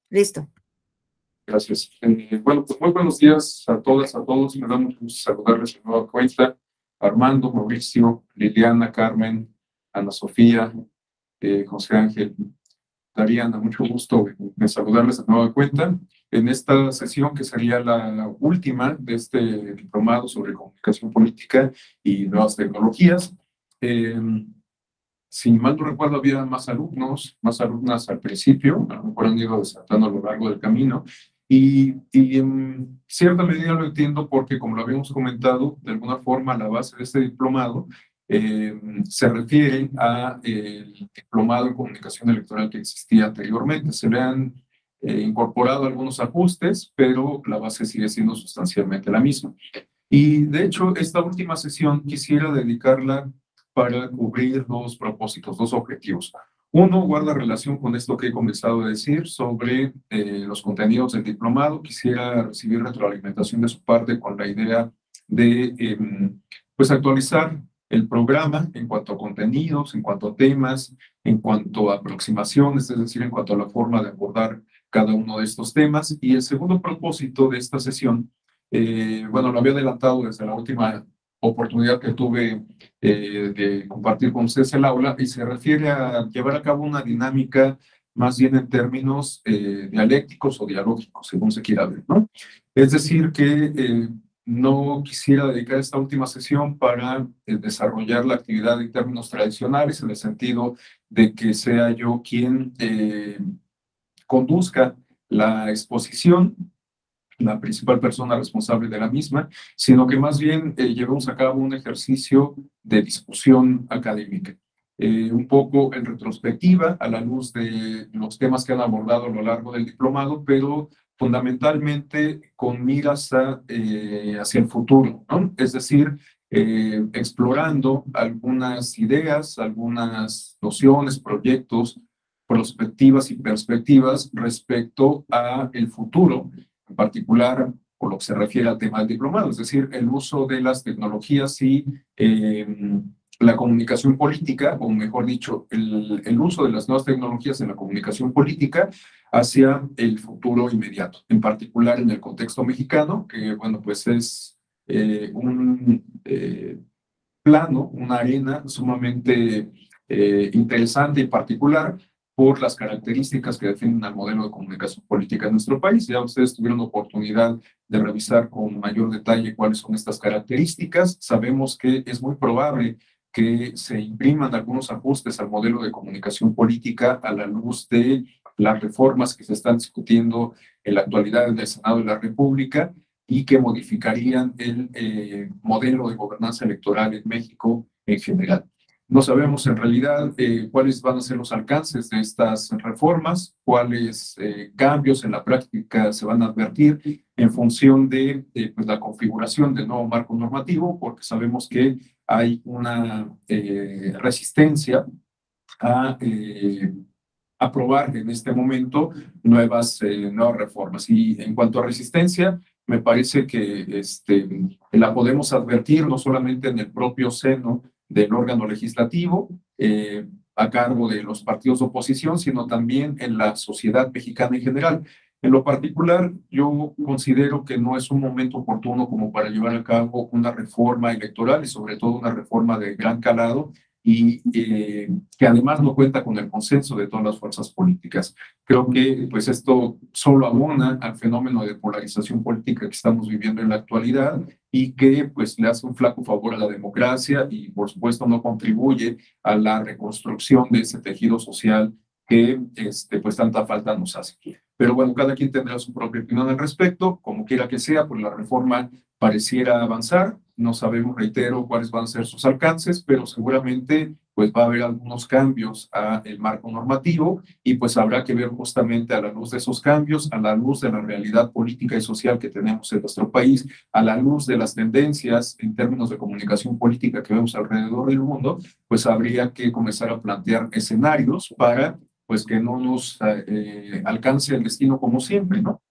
Listo. Gracias. Bueno, pues muy buenos días a todas, a todos. Me da mucho gusto saludarles de nueva cuenta. Armando, Mauricio, Liliana, Carmen, Ana Sofía, José Ángel, Dariana, mucho gusto de saludarles de nueva cuenta. En esta sesión, que sería la última de este diplomado sobre comunicación política y nuevas tecnologías, si mal no recuerdo, había más alumnos, más alumnas al principio, a lo mejor han ido desatando a lo largo del camino, y en cierta medida lo entiendo porque, como lo habíamos comentado, de alguna forma la base de este diplomado se refiere a el diplomado en comunicación electoral que existía anteriormente. Se le han incorporado algunos ajustes, pero la base sigue siendo sustancialmente la misma. Y de hecho, esta última sesión quisiera dedicarla para cubrir dos propósitos, dos objetivos. Uno guarda relación con esto que he comenzado a decir sobre los contenidos del diplomado. Quisiera recibir retroalimentación de su parte con la idea de pues actualizar el programa en cuanto a contenidos, en cuanto a temas, en cuanto a aproximaciones, es decir, en cuanto a la forma de abordar cada uno de estos temas. Y el segundo propósito de esta sesión, bueno, lo había adelantado desde la última oportunidad que tuve de compartir con ustedes el aula, y se refiere a llevar a cabo una dinámica más bien en términos dialécticos o dialógicos, según se quiera ver, ¿no? Es decir, que no quisiera dedicar esta última sesión para desarrollar la actividad en términos tradicionales, en el sentido de que sea yo quien conduzca la exposición, la principal persona responsable de la misma, sino que más bien llevamos a cabo un ejercicio de discusión académica, un poco en retrospectiva a la luz de los temas que han abordado a lo largo del diplomado, pero fundamentalmente con miras hacia el futuro, ¿no? Es decir, explorando algunas ideas, algunas nociones, proyectos, prospectivas y perspectivas respecto a el futuro, en particular por lo que se refiere al tema del diplomado, es decir, el uso de las tecnologías y la comunicación política, o mejor dicho, el uso de las nuevas tecnologías en la comunicación política hacia el futuro inmediato, en particular en el contexto mexicano, que bueno, pues es un plano, una arena sumamente interesante y particular por las características que definen al modelo de comunicación política en nuestro país. Ya ustedes tuvieron la oportunidad de revisar con mayor detalle cuáles son estas características. Sabemos que es muy probable que se impriman algunos ajustes al modelo de comunicación política a la luz de las reformas que se están discutiendo en la actualidad en el Senado de la República y que modificarían el modelo de gobernanza electoral en México en general. No sabemos en realidad cuáles van a ser los alcances de estas reformas, cuáles cambios en la práctica se van a advertir en función de pues la configuración del nuevo marco normativo, porque sabemos que hay una resistencia a aprobar en este momento nuevas reformas. Y en cuanto a resistencia, me parece que la podemos advertir no solamente en el propio seno del órgano legislativo, a cargo de los partidos de oposición, sino también en la sociedad mexicana en general. En lo particular, yo considero que no es un momento oportuno como para llevar a cabo una reforma electoral y sobre todo una reforma de gran calado, y que además no cuenta con el consenso de todas las fuerzas políticas. Creo que pues esto solo abona al fenómeno de polarización política que estamos viviendo en la actualidad y que pues le hace un flaco favor a la democracia y por supuesto no contribuye a la reconstrucción de ese tejido social que pues tanta falta nos hace. Pero bueno, cada quien tendrá su propia opinión al respecto, como quiera que sea, pues la reforma pareciera avanzar. No sabemos, reitero, cuáles van a ser sus alcances, pero seguramente pues va a haber algunos cambios al marco normativo y pues habrá que ver justamente a la luz de esos cambios, a la luz de la realidad política y social que tenemos en nuestro país, a la luz de las tendencias en términos de comunicación política que vemos alrededor del mundo, pues habría que comenzar a plantear escenarios para pues que no nos alcance el destino como siempre, ¿no?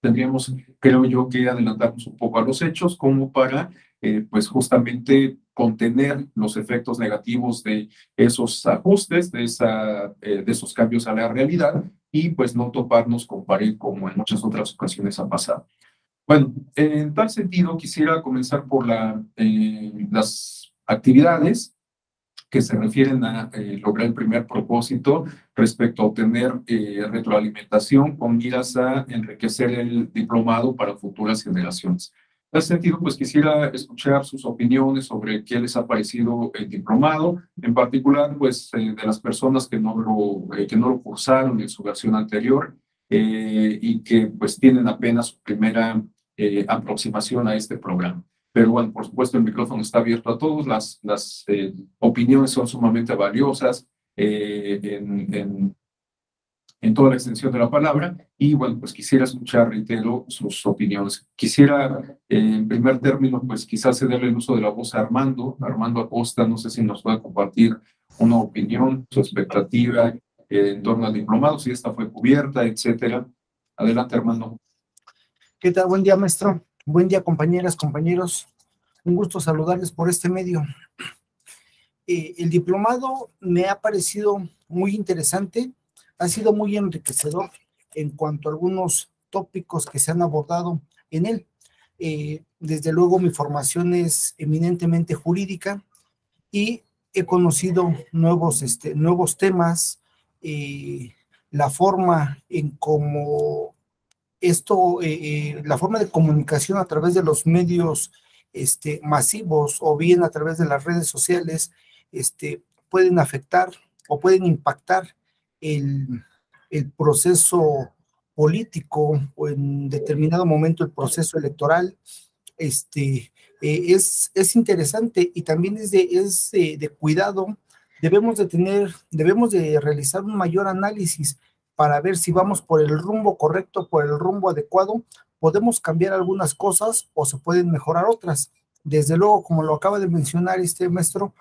Tendríamos, creo yo, que adelantarnos un poco a los hechos como para, pues justamente contener los efectos negativos de esos ajustes, de esos cambios a la realidad, y pues no toparnos con pared como en muchas otras ocasiones ha pasado. Bueno, en tal sentido quisiera comenzar por las actividades que se refieren a lograr el primer propósito respecto a obtener retroalimentación con miras a enriquecer el diplomado para futuras generaciones. En ese sentido, pues quisiera escuchar sus opiniones sobre qué les ha parecido el diplomado, en particular, pues de las personas que no lo cursaron en su versión anterior y que pues tienen apenas su primera aproximación a este programa. Pero bueno, por supuesto, el micrófono está abierto a todos, las opiniones son sumamente valiosas en toda la extensión de la palabra. Y bueno, pues quisiera escuchar, reitero, sus opiniones. Quisiera, en primer término, pues quizás cederle el uso de la voz a Armando. Armando Acosta, no sé si nos puede compartir una opinión, su expectativa en torno al diplomado, si esta fue cubierta, etcétera. Adelante, Armando. ¿Qué tal? Buen día, maestro. Buen día, compañeras, compañeros. Un gusto saludarles por este medio. El diplomado me ha parecido muy interesante, ha sido muy enriquecedor en cuanto a algunos tópicos que se han abordado en él. Desde luego, mi formación es eminentemente jurídica y he conocido nuevos temas, la forma en cómo la forma de comunicación a través de los medios masivos o bien a través de las redes sociales pueden afectar o pueden impactar el, el proceso político o en determinado momento el proceso electoral. Es interesante y también de cuidado. Debemos de realizar un mayor análisis para ver si vamos por el rumbo correcto, por el rumbo adecuado. Podemos cambiar algunas cosas o se pueden mejorar otras. Desde luego, como lo acaba de mencionar este maestro,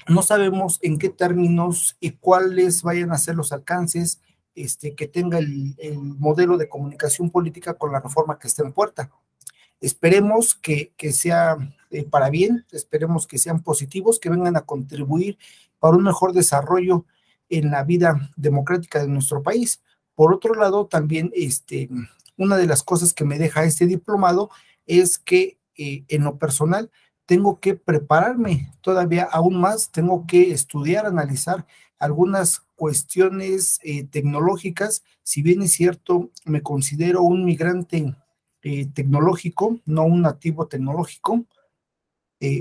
no sabemos en qué términos y cuáles vayan a ser los alcances que tenga el modelo de comunicación política con la reforma que está en puerta. Esperemos que sea para bien, esperemos que sean positivos, que vengan a contribuir para un mejor desarrollo en la vida democrática de nuestro país. Por otro lado, también una de las cosas que me deja este diplomado es que en lo personal tengo que prepararme todavía aún más, tengo que estudiar, analizar algunas cuestiones tecnológicas. Si bien es cierto, me considero un migrante tecnológico, no un nativo tecnológico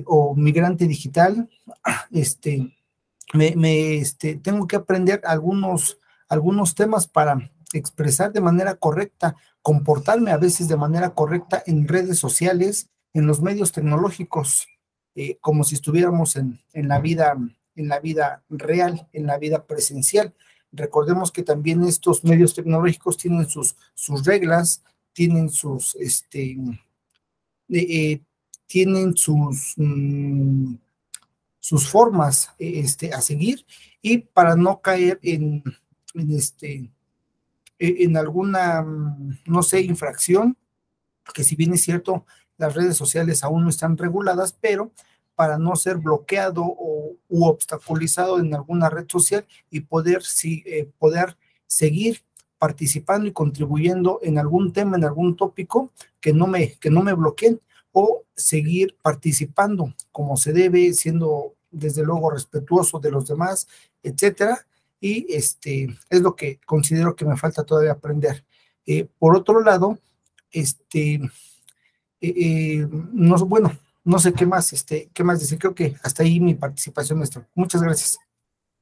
o migrante digital. Este, Tengo que aprender algunos temas para expresar de manera correcta, comportarme a veces de manera correcta en redes sociales, en los medios tecnológicos, como si estuviéramos en la vida real, en la vida presencial. Recordemos que también estos medios tecnológicos tienen sus reglas, tienen eh, tienen sus formas a seguir y para no caer en, en alguna, no sé, infracción, que si bien es cierto, las redes sociales aún no están reguladas, pero para no ser bloqueado u obstaculizado en alguna red social y poder seguir participando y contribuyendo en algún tema, en algún tópico, que no me bloqueen, o seguir participando como se debe, siendo desde luego respetuoso de los demás, etcétera. Y es lo que considero que me falta todavía aprender. Por otro lado, este, bueno, no sé qué más decir. Creo que hasta ahí mi participación, maestro. Muchas gracias.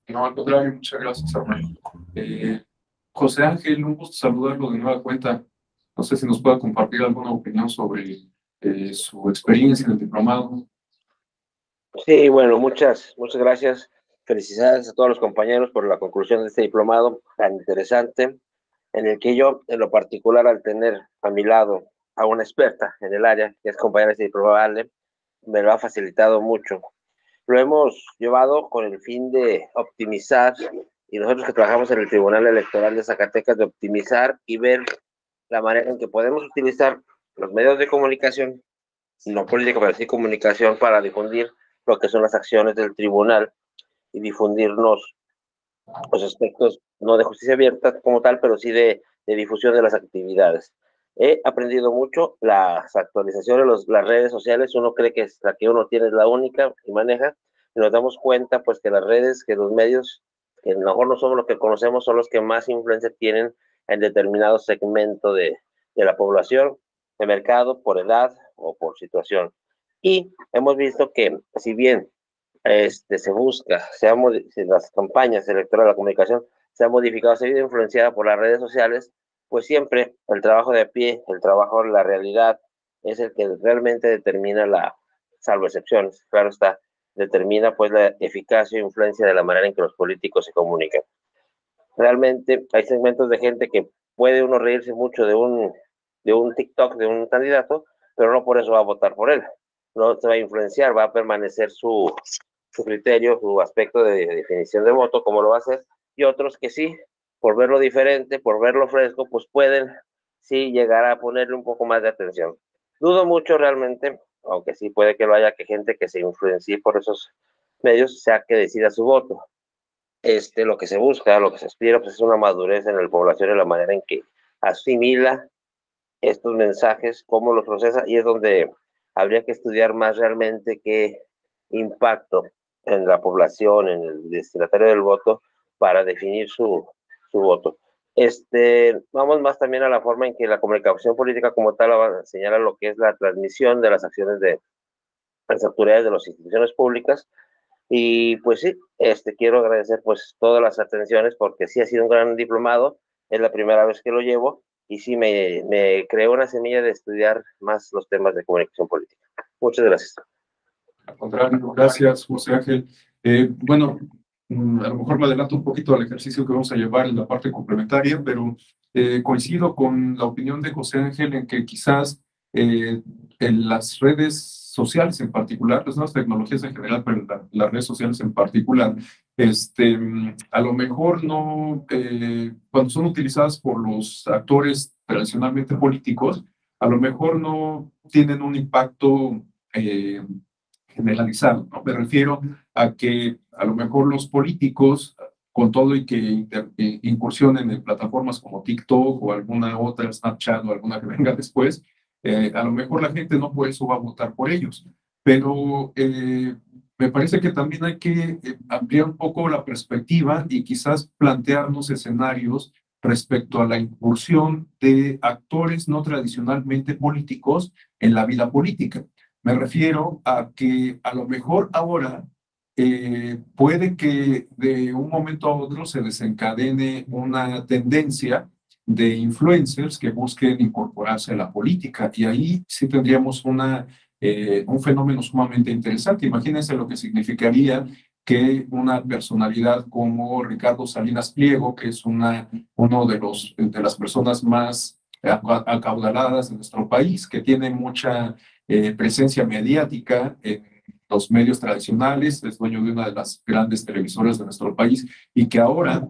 No, al contrario, muchas gracias, Armando. José Ángel, un gusto saludarlo de nueva cuenta. No sé si nos pueda compartir alguna opinión sobre su experiencia en el diplomado. Sí, bueno, muchas gracias. Felicidades a todos los compañeros por la conclusión de este diplomado tan interesante, en el que yo, en lo particular, al tener a mi lado a una experta en el área, que es compañera de este diplomado, Ale, me lo ha facilitado mucho. Lo hemos llevado con el fin de optimizar, y nosotros que trabajamos en el Tribunal Electoral de Zacatecas, de optimizar y ver la manera en que podemos utilizar los medios de comunicación, no política, pero sí comunicación, para difundir lo que son las acciones del tribunal y difundirnos los aspectos no de justicia abierta como tal, pero sí de difusión de las actividades. He aprendido mucho las actualizaciones, las redes sociales. Uno cree que la que uno tiene es la única y maneja, y nos damos cuenta pues que las redes, que los medios, que a lo mejor no somos los que conocemos, son los que más influencia tienen en determinado segmento de la población, de mercado, por edad o por situación. Y hemos visto que si bien se busca, las campañas electorales, la comunicación se ha modificado, se ha ido influenciada por las redes sociales, pues siempre el trabajo de a pie, el trabajo, la realidad, es el que realmente determina salvo excepciones, claro está, determina pues la eficacia e influencia de la manera en que los políticos se comunican. Realmente hay segmentos de gente que puede uno reírse mucho de un TikTok de un candidato, pero no por eso va a votar por él. No se va a influenciar, va a permanecer su criterio, su aspecto de definición de voto, como lo va a hacer, y otros que sí, por verlo diferente, por verlo fresco, pues pueden sí llegar a ponerle un poco más de atención. Dudo mucho realmente, aunque sí puede que lo haya, que gente que se influencie por esos medios sea que decida su voto. Lo que se busca, lo que se aspira, pues es una madurez en la población y la manera en que asimila estos mensajes, cómo los procesa, y es donde habría que estudiar más realmente qué impacto en la población, en el destinatario del voto, para definir su voto. Vamos más también a la forma en que la comunicación política como tal señala lo que es la transmisión de las acciones de las autoridades de las instituciones públicas. Y pues sí, quiero agradecer pues todas las atenciones porque sí ha sido un gran diplomado, es la primera vez que lo llevo y sí me creó una semilla de estudiar más los temas de comunicación política. Muchas gracias. Al contrario, gracias, José Ángel. Bueno, a lo mejor me adelanto un poquito al ejercicio que vamos a llevar en la parte complementaria, pero coincido con la opinión de José Ángel en que quizás en las redes sociales en particular, las nuevas tecnologías en general, pero las redes sociales en particular, a lo mejor no, cuando son utilizadas por los actores tradicionalmente políticos, a lo mejor no tienen un impacto generalizado, ¿no? Me refiero a que a lo mejor los políticos, con todo y que incursionen en plataformas como TikTok o alguna otra, Snapchat o alguna que venga después, a lo mejor la gente no por eso va a votar por ellos. Pero me parece que también hay que ampliar un poco la perspectiva y quizás plantearnos escenarios respecto a la incursión de actores no tradicionalmente políticos en la vida política. Me refiero a que a lo mejor ahora puede que de un momento a otro se desencadene una tendencia de influencers que busquen incorporarse a la política y ahí sí tendríamos un fenómeno sumamente interesante. Imagínense lo que significaría que una personalidad como Ricardo Salinas Pliego, que es uno de las personas más acaudaladas de nuestro país, que tiene mucha presencia mediática en los medios tradicionales, es dueño de una de las grandes televisoras de nuestro país y que ahora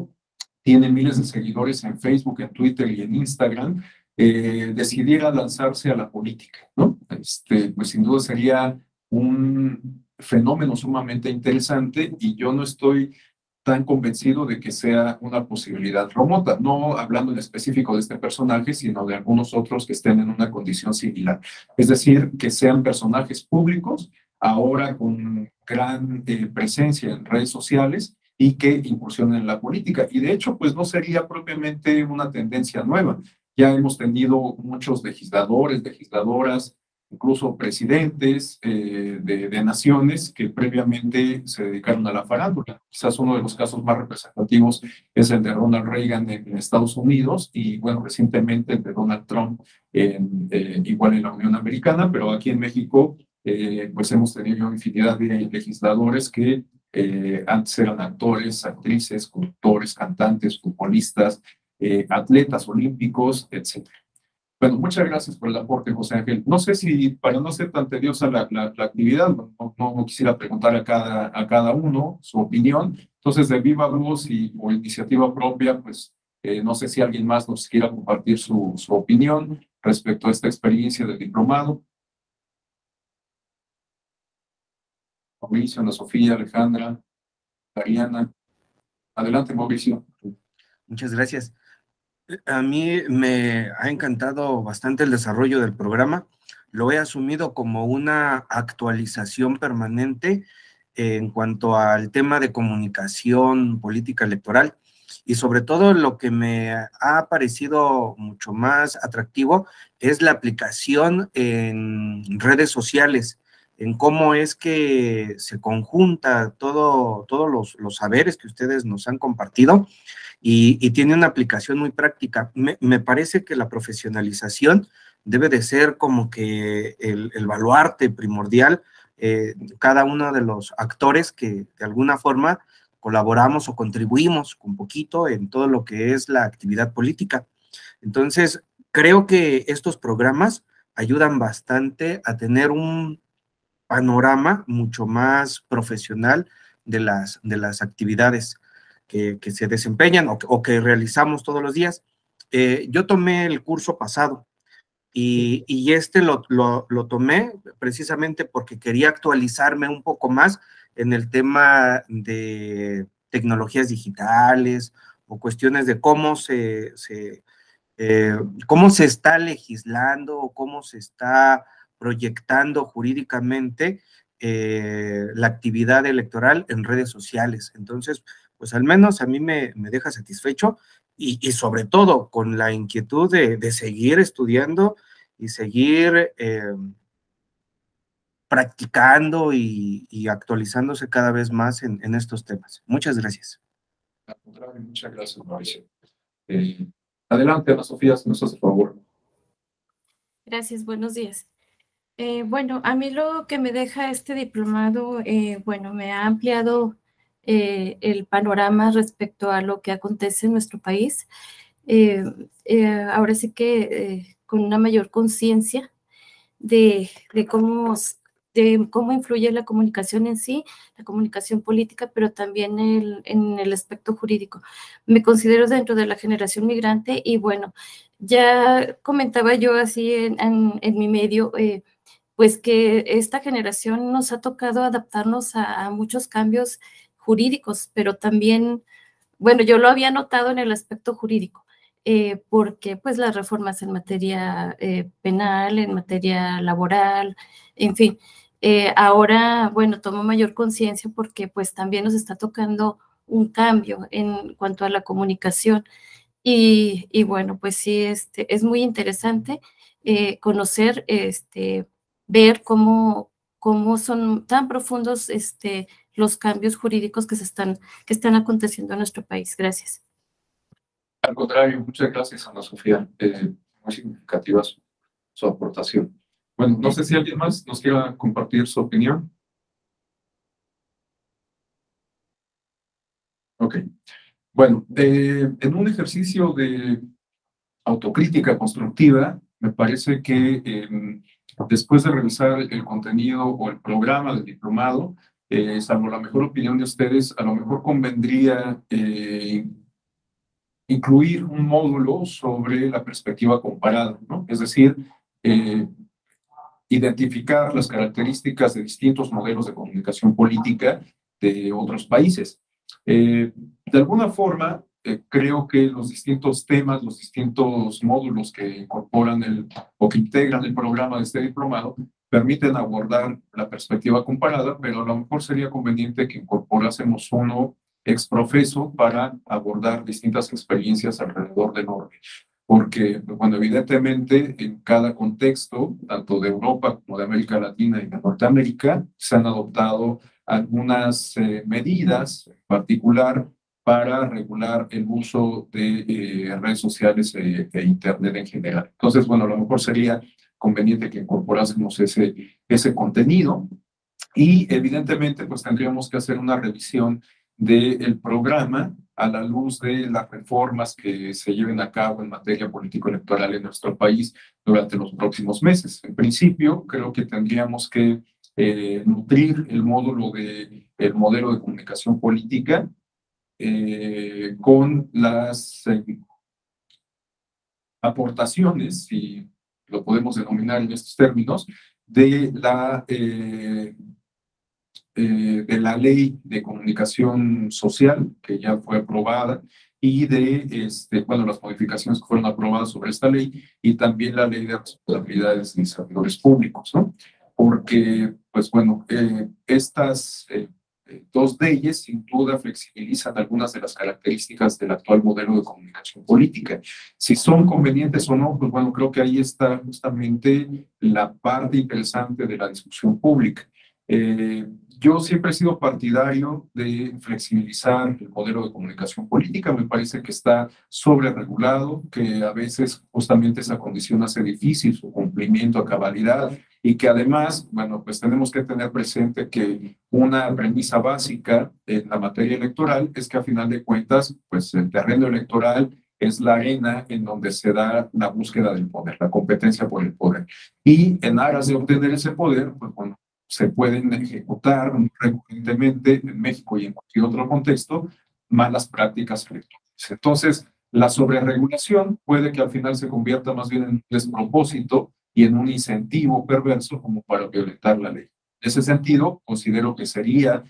tiene miles de seguidores en Facebook, en Twitter y en Instagram, decidiera lanzarse a la política, ¿no? Pues sin duda sería un fenómeno sumamente interesante y yo no estoy tan convencido de que sea una posibilidad remota, no hablando en específico de este personaje, sino de algunos otros que estén en una condición similar. Es decir, que sean personajes públicos, ahora con gran presencia en redes sociales y que incursionen en la política. Y de hecho, pues no sería propiamente una tendencia nueva. Ya hemos tenido muchos legisladores, legisladoras, incluso presidentes de naciones que previamente se dedicaron a la farándula. Quizás uno de los casos más representativos es el de Ronald Reagan en Estados Unidos y, bueno, recientemente el de Donald Trump igual en la Unión Americana, pero aquí en México, pues hemos tenido infinidad de legisladores que antes eran actores, actrices, conductores, cantantes, futbolistas, atletas olímpicos, etcétera. Bueno, muchas gracias por el aporte, José Ángel. No sé si, para no ser tan tediosa la actividad, no quisiera preguntar a cada uno su opinión. Entonces, de viva voz o iniciativa propia, pues no sé si alguien más nos quiera compartir su opinión respecto a esta experiencia del diplomado. Mauricio, Ana Sofía, Alejandra, Mariana. Adelante, Mauricio. Muchas gracias. A mí me ha encantado bastante el desarrollo del programa. Lo he asumido como una actualización permanente en cuanto al tema de comunicación política electoral, y sobre todo lo que me ha parecido mucho más atractivo es la aplicación en redes sociales, en cómo es que se conjunta todos los saberes que ustedes nos han compartido, y tiene una aplicación muy práctica. Me parece que la profesionalización debe de ser como que el baluarte primordial, cada uno de los actores que de alguna forma colaboramos o contribuimos un poquito en todo lo que es la actividad política. Entonces, creo que estos programas ayudan bastante a tener un panorama mucho más profesional de las actividades que se desempeñan o que realizamos todos los días. Yo tomé el curso pasado y este lo tomé precisamente porque quería actualizarme un poco más en el tema de tecnologías digitales o cuestiones de cómo se está legislando o cómo se está proyectando jurídicamente la actividad electoral en redes sociales. Entonces, pues al menos a mí me deja satisfecho y sobre todo con la inquietud de seguir estudiando y seguir practicando y actualizándose cada vez más en estos temas. Muchas gracias. Al contrario, muchas gracias, Mauricio. Adelante, Ana Sofía, si nos hace favor. Gracias, buenos días. Bueno, a mí lo que me deja este diplomado, bueno, me ha ampliado el panorama respecto a lo que acontece en nuestro país. Ahora sí que con una mayor conciencia de cómo influye la comunicación en sí, la comunicación política, pero también en el aspecto jurídico. Me considero dentro de la generación migrante y bueno, ya comentaba yo así en mi medio, pues que esta generación nos ha tocado adaptarnos a muchos cambios jurídicos, pero también, bueno, yo lo había notado en el aspecto jurídico, porque pues las reformas en materia penal, en materia laboral, en fin, ahora, bueno, tomo mayor conciencia porque pues también nos está tocando un cambio en cuanto a la comunicación y bueno, pues sí, es muy interesante conocer, ver cómo son tan profundos los cambios jurídicos que están aconteciendo en nuestro país. Gracias. Al contrario, muchas gracias, Ana Sofía. Muy significativa su aportación. Bueno, no sé si alguien más nos quiera compartir su opinión. Ok. Bueno, en un ejercicio de autocrítica constructiva, me parece que después de revisar el contenido o el programa del diplomado, salvo la mejor opinión de ustedes, a lo mejor convendría incluir un módulo sobre la perspectiva comparada, ¿no? Es decir, identificar las características de distintos modelos de comunicación política de otros países. De alguna forma, creo que los distintos temas, los distintos módulos que incorporan o que integran el programa de este diplomado permiten abordar la perspectiva comparada, pero a lo mejor sería conveniente que incorporásemos uno exprofeso para abordar distintas experiencias alrededor del orden. Porque, bueno, evidentemente en cada contexto, tanto de Europa como de América Latina y de Norteamérica, se han adoptado algunas medidas en particular para regular el uso de redes sociales e Internet en general. Entonces, bueno, a lo mejor sería conveniente que incorporásemos ese contenido y evidentemente pues tendríamos que hacer una revisión del programa a la luz de las reformas que se lleven a cabo en materia político-electoral en nuestro país durante los próximos meses. En principio, creo que tendríamos que nutrir el modelo de comunicación política con las aportaciones, si lo podemos denominar en estos términos, de la de la ley de comunicación social que ya fue aprobada y de, bueno, las modificaciones que fueron aprobadas sobre esta ley y también la ley de responsabilidades de servidores públicos, ¿no? Porque, pues bueno, estas dos leyes sin duda flexibilizan algunas de las características del actual modelo de comunicación política. Si son convenientes o no, pues bueno, creo que ahí está justamente la parte interesante de la discusión pública. Yo siempre he sido partidario de flexibilizar el modelo de comunicación política. Me parece que está sobreregulado, que a veces justamente esa condición hace difícil su cumplimiento a cabalidad y que además, bueno, pues tenemos que tener presente que una premisa básica en la materia electoral es que a final de cuentas, pues el terreno electoral es la arena en donde se da la búsqueda del poder, la competencia por el poder. Y en aras de obtener ese poder, pues bueno, se pueden ejecutar recurrentemente en México y en cualquier otro contexto malas prácticas electorales. Entonces, la sobreregulación puede que al final se convierta más bien en un despropósito y en un incentivo perverso como para violentar la ley. En ese sentido, considero que sería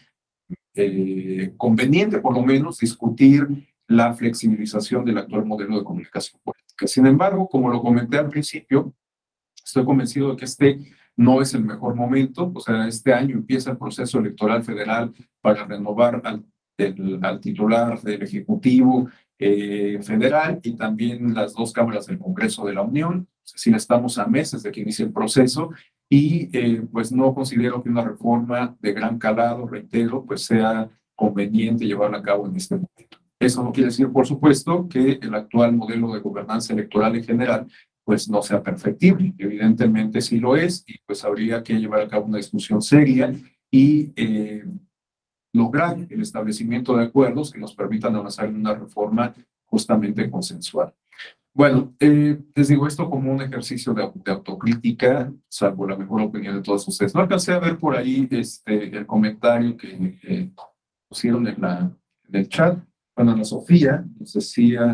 conveniente por lo menos discutir la flexibilización del actual modelo de comunicación política. Sin embargo, como lo comenté al principio, estoy convencido de que este no es el mejor momento. O sea, este año empieza el proceso electoral federal para renovar al titular del Ejecutivo federal y también las dos cámaras del Congreso de la Unión. Es decir, estamos a meses de que inicie el proceso y pues no considero que una reforma de gran calado, reitero, pues sea conveniente llevarla a cabo en este momento. Eso no quiere decir, por supuesto, que el actual modelo de gobernanza electoral en general pues no sea perfectible. Evidentemente sí lo es y pues habría que llevar a cabo una discusión seria y lograr el establecimiento de acuerdos que nos permitan avanzar en una reforma justamente consensual. Bueno, les digo esto como un ejercicio de autocrítica, salvo la mejor opinión de todos ustedes. No alcancé a ver por ahí el comentario que pusieron en el chat. Bueno, Ana Sofía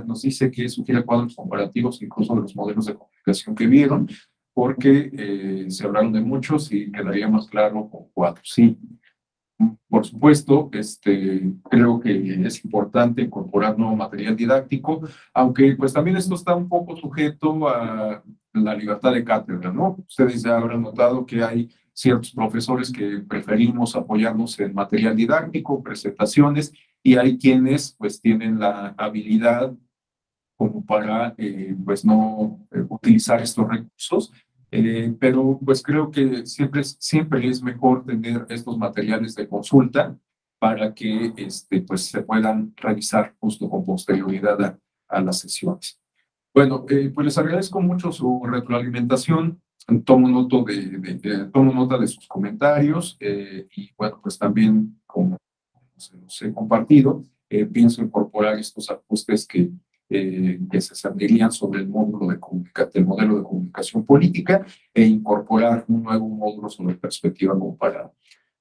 nos dice que sugiere cuadros comparativos incluso de los modelos de comunicación que vieron, porque se hablaron de muchos y quedaría más claro con cuatro. Sí, por supuesto, creo que es importante incorporar nuevo material didáctico, aunque pues también esto está un poco sujeto a la libertad de cátedra, ¿no? Ustedes ya habrán notado que hay ciertos profesores que preferimos apoyarnos en material didáctico, presentaciones, y hay quienes pues tienen la habilidad como para pues no utilizar estos recursos. Pero pues creo que siempre es mejor tener estos materiales de consulta para que pues se puedan revisar justo con posterioridad a las sesiones. Bueno, pues les agradezco mucho su retroalimentación. Tomo nota de sus comentarios y bueno, pues también como se los he compartido, pienso incorporar estos ajustes que se servirían sobre el módulo del modelo de comunicación política e incorporar un nuevo módulo sobre perspectiva comparada.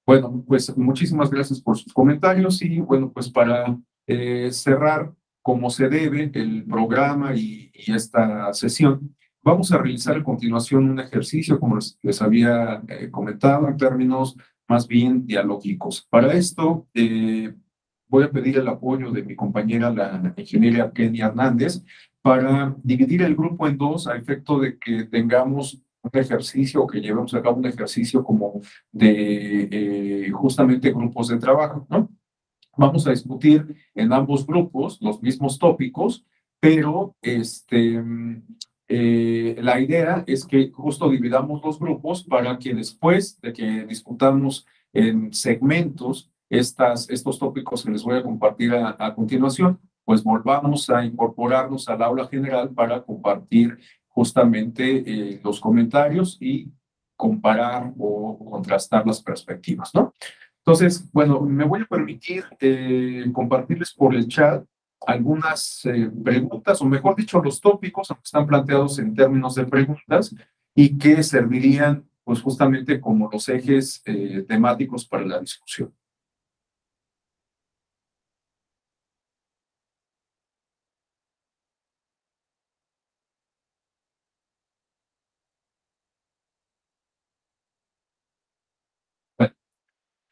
Bueno, pues muchísimas gracias por sus comentarios y bueno, pues para cerrar como se debe el programa y esta sesión, vamos a realizar a continuación un ejercicio, como les había comentado, en términos más bien dialógicos. Para esto, voy a pedir el apoyo de mi compañera, la ingeniera Kenny Hernández, para dividir el grupo en dos a efecto de que tengamos un ejercicio o que llevemos a cabo un ejercicio como de justamente grupos de trabajo, ¿no? Vamos a discutir en ambos grupos los mismos tópicos, pero la idea es que justo dividamos los grupos para que después de que discutamos en segmentos estos tópicos que les voy a compartir a continuación, pues volvamos a incorporarnos al aula general para compartir justamente los comentarios y comparar o contrastar las perspectivas, ¿no? Entonces, bueno, me voy a permitir compartirles por el chat algunas preguntas, o mejor dicho, los tópicos, aunque están planteados en términos de preguntas, y que servirían, pues, justamente como los ejes temáticos para la discusión. Bueno,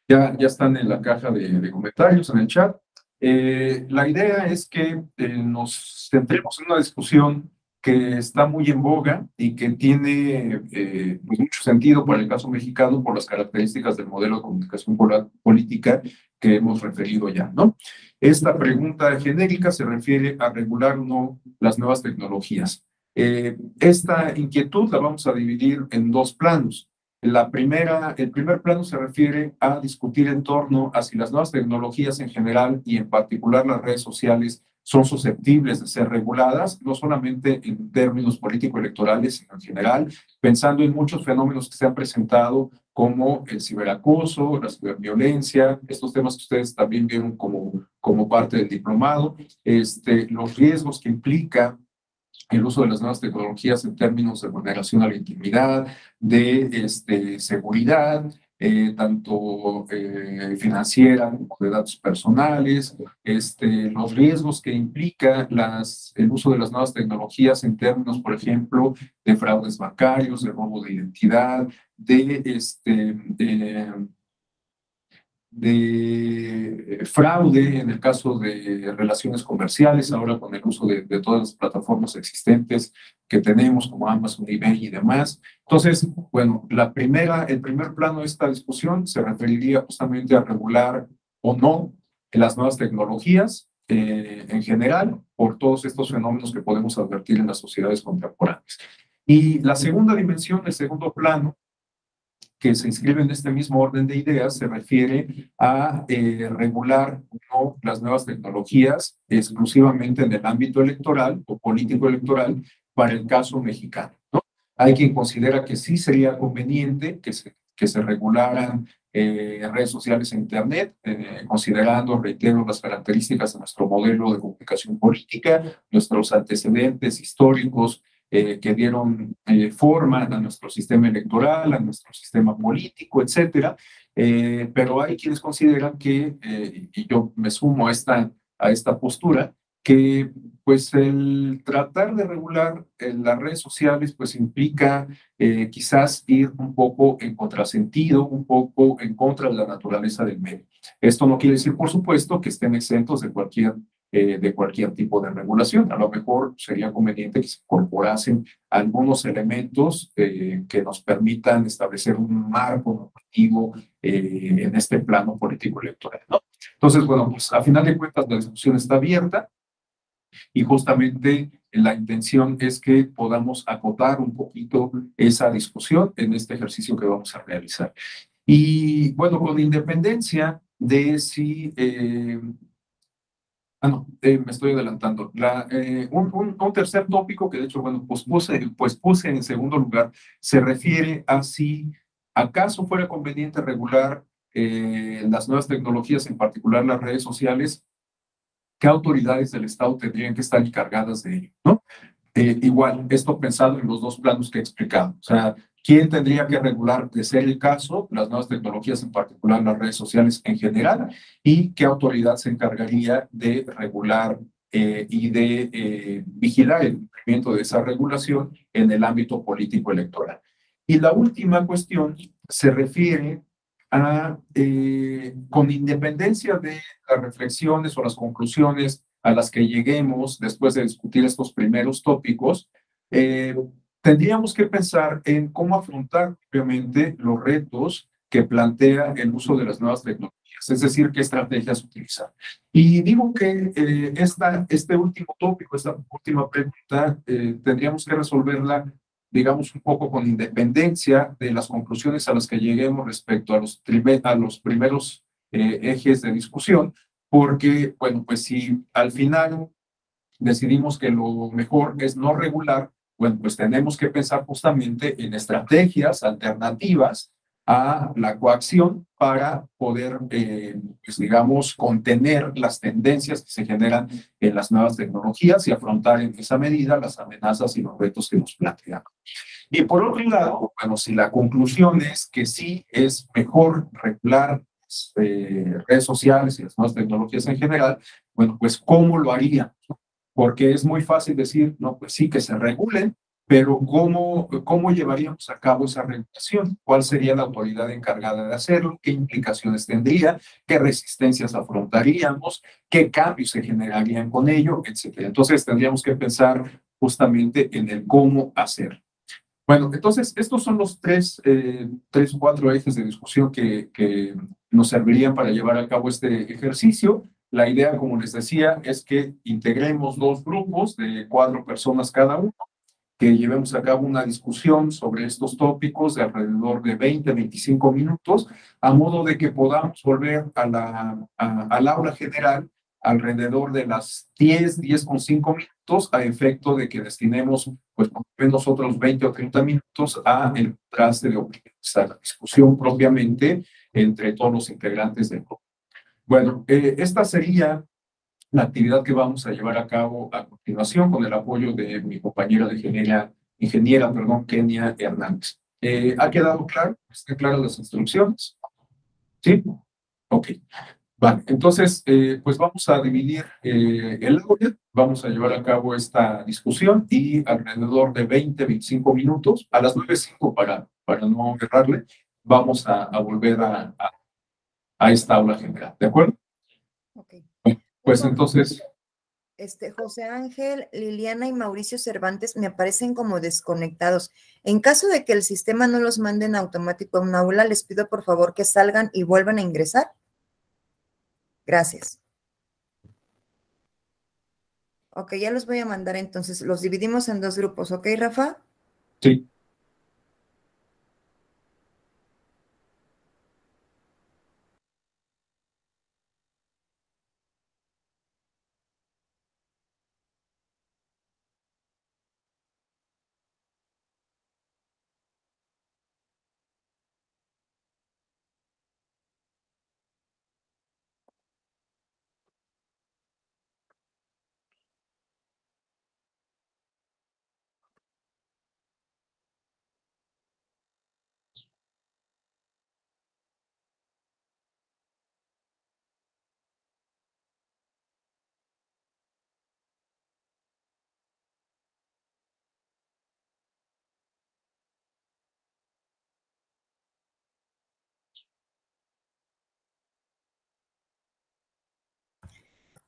Ya están en la caja de comentarios, en el chat. La idea es que nos centremos en una discusión que está muy en boga y que tiene pues mucho sentido para el caso mexicano por las características del modelo de comunicación política que hemos referido ya, ¿no? Esta pregunta genérica se refiere a regular o no las nuevas tecnologías. Esta inquietud la vamos a dividir en dos planos. El primer plano se refiere a discutir en torno a si las nuevas tecnologías en general y en particular las redes sociales son susceptibles de ser reguladas, no solamente en términos político-electorales, sino en general, pensando en muchos fenómenos que se han presentado como el ciberacoso, la ciberviolencia, estos temas que ustedes también vieron como parte del diplomado, los riesgos que implica el uso de las nuevas tecnologías en términos de vulneración a la intimidad, de seguridad, tanto financiera como de datos personales, los riesgos que implica el uso de las nuevas tecnologías en términos, por ejemplo, de fraudes bancarios, de robo de identidad, de fraude en el caso de relaciones comerciales, ahora con el uso de todas las plataformas existentes que tenemos como Amazon, eBay y demás. Entonces, bueno, el primer plano de esta discusión se referiría justamente a regular o no las nuevas tecnologías en general por todos estos fenómenos que podemos advertir en las sociedades contemporáneas. Y la segunda dimensión, el segundo plano, que se inscribe en este mismo orden de ideas, se refiere a regular no las nuevas tecnologías exclusivamente en el ámbito electoral o político electoral para el caso mexicano, ¿no? Hay quien considera que sí sería conveniente que se regularan redes sociales e Internet, considerando, reitero, las características de nuestro modelo de comunicación política, nuestros antecedentes históricos, que dieron forma a nuestro sistema electoral, a nuestro sistema político, etcétera. Pero hay quienes consideran que, y yo me sumo a esta postura, que pues el tratar de regular las redes sociales pues implica quizás ir un poco en contrasentido, un poco en contra de la naturaleza del medio. Esto no quiere decir, por supuesto, que estén exentos de cualquier tipo de regulación. A lo mejor sería conveniente que se incorporasen algunos elementos que nos permitan establecer un marco normativo en este plano político electoral, ¿no? Entonces, bueno, pues a final de cuentas la discusión está abierta y justamente la intención es que podamos acotar un poquito esa discusión en este ejercicio que vamos a realizar. Y bueno, con independencia de si me estoy adelantando. Un tercer tópico que de hecho, bueno, pues puse en segundo lugar, se refiere a si acaso fuera conveniente regular las nuevas tecnologías, en particular las redes sociales, qué autoridades del Estado tendrían que estar encargadas de ello, ¿no? Igual, esto pensado en los dos planos que he explicado. O sea, ¿quién tendría que regular, de ser el caso, las nuevas tecnologías, en particular las redes sociales en general? ¿Y qué autoridad se encargaría de regular y de vigilar el cumplimiento de esa regulación en el ámbito político electoral? Y la última cuestión se refiere a, con independencia de las reflexiones o las conclusiones a las que lleguemos después de discutir estos primeros tópicos, tendríamos que pensar en cómo afrontar obviamente los retos que plantea el uso de las nuevas tecnologías, es decir, qué estrategias utilizar. Y digo que este último tópico, esta última pregunta, tendríamos que resolverla, digamos, un poco con independencia de las conclusiones a las que lleguemos respecto a los primeros ejes de discusión, porque, bueno, pues si al final decidimos que lo mejor es no regular, bueno, pues tenemos que pensar justamente en estrategias alternativas a la coacción para poder, pues digamos, contener las tendencias que se generan en las nuevas tecnologías y afrontar en esa medida las amenazas y los retos que nos plantean. Y por otro lado, bueno, si la conclusión es que sí es mejor regular redes sociales y las nuevas tecnologías en general, bueno, pues ¿cómo lo haría? Porque es muy fácil decir, no, pues sí, que se regulen, pero ¿cómo llevaríamos a cabo esa regulación? ¿Cuál sería la autoridad encargada de hacerlo? ¿Qué implicaciones tendría? ¿Qué resistencias afrontaríamos? ¿Qué cambios se generarían con ello? Etcétera. Entonces tendríamos que pensar justamente en el cómo hacer. Bueno, entonces estos son los tres o cuatro ejes de discusión que nos servirían para llevar a cabo este ejercicio. La idea, como les decía, es que integremos dos grupos de 4 personas cada uno, que llevemos a cabo una discusión sobre estos tópicos de alrededor de 20 a 25 minutos, a modo de que podamos volver al aula general alrededor de las 10 con 5 minutos, a efecto de que destinemos, pues, por lo menos otros 20 o 30 minutos a el contraste de opiniones, a la discusión propiamente entre todos los integrantes del grupo. Bueno, esta sería la actividad que vamos a llevar a cabo a continuación con el apoyo de mi compañera de ingeniera, perdón, Kenia Hernández. ¿Ha quedado claro? ¿Están claras las instrucciones? ¿Sí? Ok. Vale, entonces, pues vamos a dividir el audio, vamos a llevar a cabo esta discusión y alrededor de 20, 25 minutos, a las 9:05 para no errarle, vamos a volver a esta aula general, ¿de acuerdo? Ok. Pues entonces... José Ángel, Liliana y Mauricio Cervantes me aparecen como desconectados. En caso de que el sistema no los mande en automático a un aula, les pido por favor que salgan y vuelvan a ingresar. Gracias. Ok, ya los voy a mandar entonces. Los dividimos en 2 grupos, ¿ok, Rafa? Sí.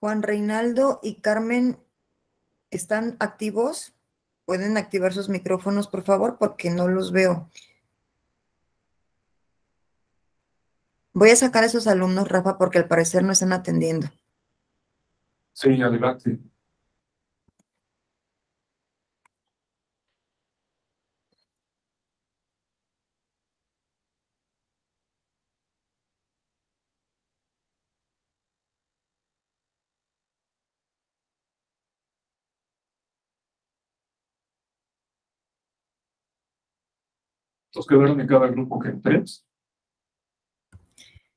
Juan Reinaldo y Carmen, ¿están activos? ¿Pueden activar sus micrófonos, por favor? Porque no los veo. Voy a sacar a esos alumnos, Rafa, porque al parecer no están atendiendo. Sí, adelante. Entonces quedaron en cada grupo que 3.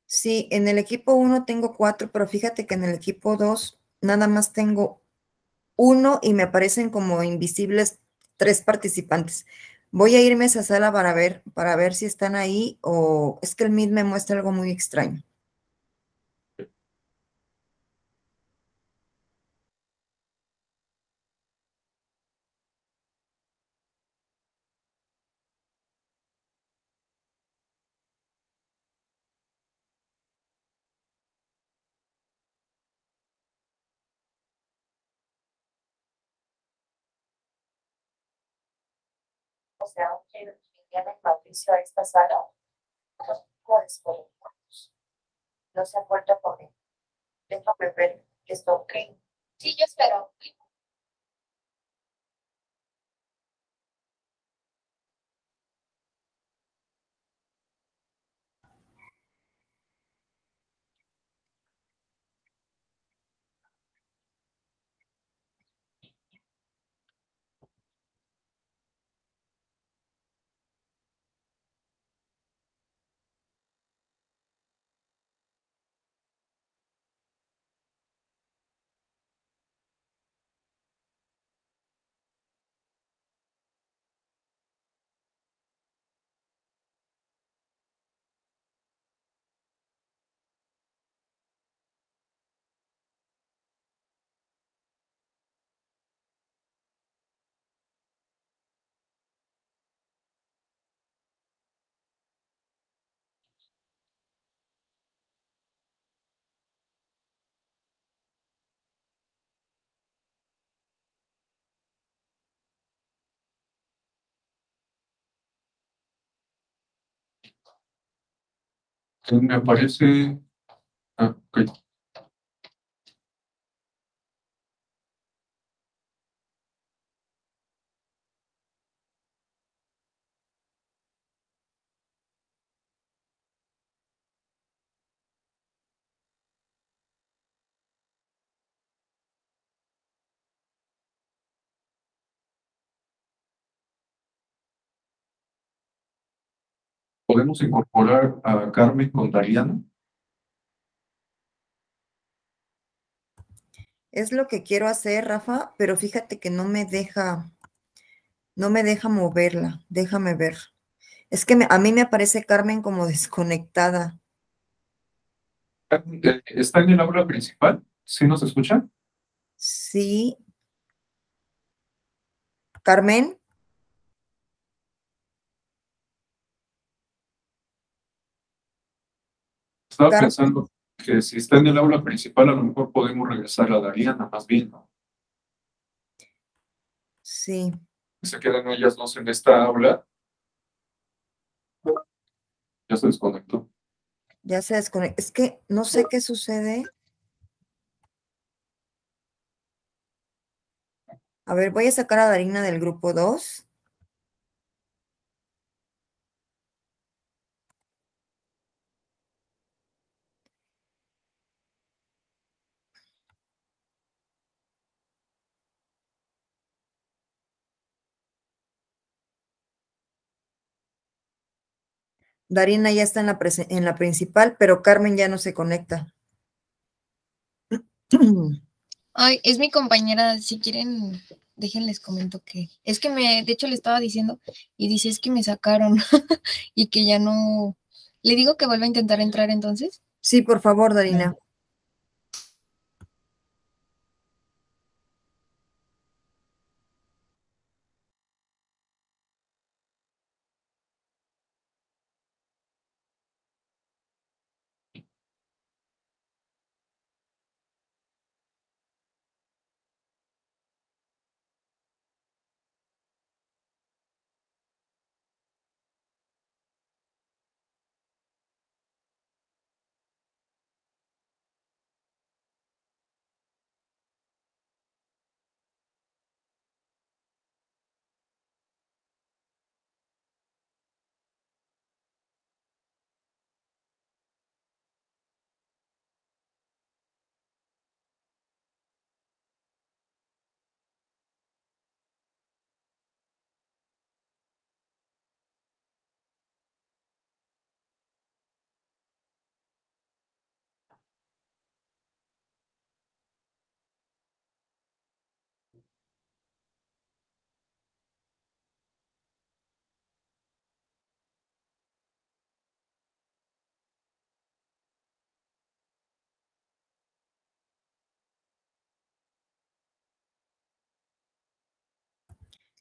Sí, en el equipo 1 tengo 4, pero fíjate que en el equipo 2 nada más tengo 1 y me aparecen como invisibles 3 participantes. Voy a irme a esa sala para ver si están ahí o es que el Meet me muestra algo muy extraño. O sea, que Liliana y Mauricio a esta sala, pues por no se han vuelto a poner. Déjame ver que está ok. Sí, yo espero. Me aparece... ok. ¿Podemos incorporar a Carmen con Dariana? Es lo que quiero hacer, Rafa, pero fíjate que no me deja moverla. Déjame ver. Es que a mí me aparece Carmen como desconectada. ¿Está en el aula principal? ¿Sí nos escucha? Sí. Carmen, Estaba Carmen, pensando que si está en el aula principal, a lo mejor podemos regresar a Dariana, más bien, ¿no? sí. Se quedan ellas dos en esta aula. Ya se desconectó. Ya se desconectó. Es que no sé qué sucede. A ver, voy a sacar a Darina del grupo 2. Darina ya está en la principal, pero Carmen ya no se conecta. Ay, es mi compañera, si quieren, déjenles comento que es que de hecho le estaba diciendo y dice es que me sacaron y que ya no, le digo que vuelva a intentar entrar entonces. Sí, por favor, Darina.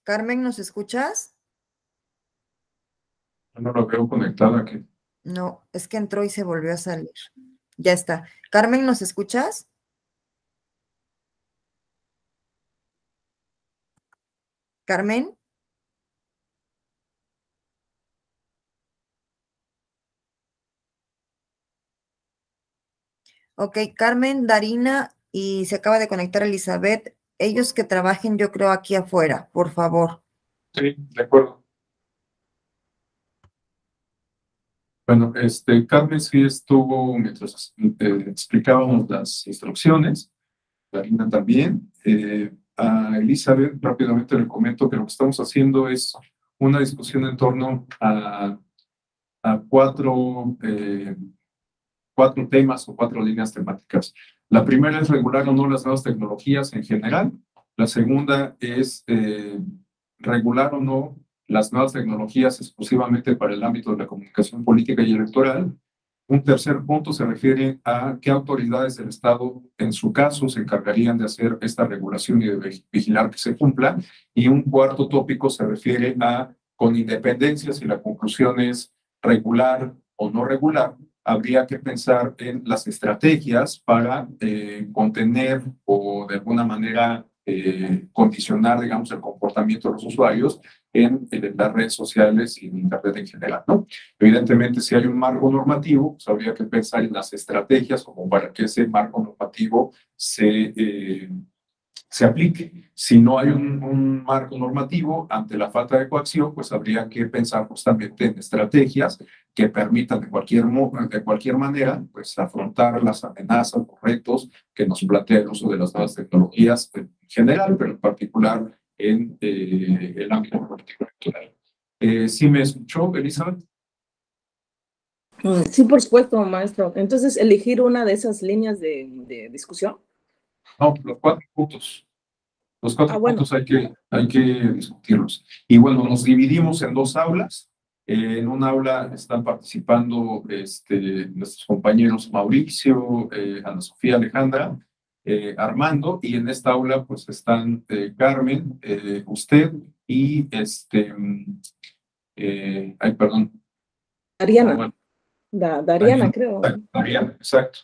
Carmen, ¿nos escuchas? No la veo conectada aquí. No, es que entró y se volvió a salir. Ya está. Carmen, ¿nos escuchas? Carmen. Ok, Carmen, Darina y se acaba de conectar Elizabeth. Ellos que trabajen, yo creo, aquí afuera, por favor. Sí, de acuerdo. Bueno, Carmen sí estuvo mientras explicábamos las instrucciones, Karina también. A Elizabeth rápidamente le comento que lo que estamos haciendo es una discusión en torno a cuatro temas o cuatro líneas temáticas. La primera es regular o no las nuevas tecnologías en general. La segunda es regular o no las nuevas tecnologías exclusivamente para el ámbito de la comunicación política y electoral. Un tercer punto se refiere a qué autoridades del Estado, en su caso, se encargarían de hacer esta regulación y de vigilar que se cumpla. Y un cuarto tópico se refiere a, con independencia, si la conclusión es regular o no regular, habría que pensar en las estrategias para contener o de alguna manera condicionar, digamos, el comportamiento de los usuarios en las redes sociales y en Internet en general, ¿no? Evidentemente, si hay un marco normativo, pues habría que pensar en las estrategias como para que ese marco normativo se aplique. Si no hay un marco normativo ante la falta de coacción, pues habría que pensar justamente en estrategias que permitan de cualquier manera pues, afrontar las amenazas, los retos que nos plantea el uso de las nuevas tecnologías en general, pero en particular en el ámbito electoral. ¿Sí me escuchó, Elizabeth? Sí, por supuesto, maestro. Entonces, elegir una de esas líneas de discusión. No, los 4 puntos. Los 4 bueno. puntos hay que discutirlos. Y bueno, nos dividimos en 2 aulas. En un aula están participando nuestros compañeros Mauricio, Ana Sofía, Alejandra, Armando, y en esta aula pues están Carmen, usted y ay, perdón. Dariana. Bueno, Dariana, creo. Dariana, exacto.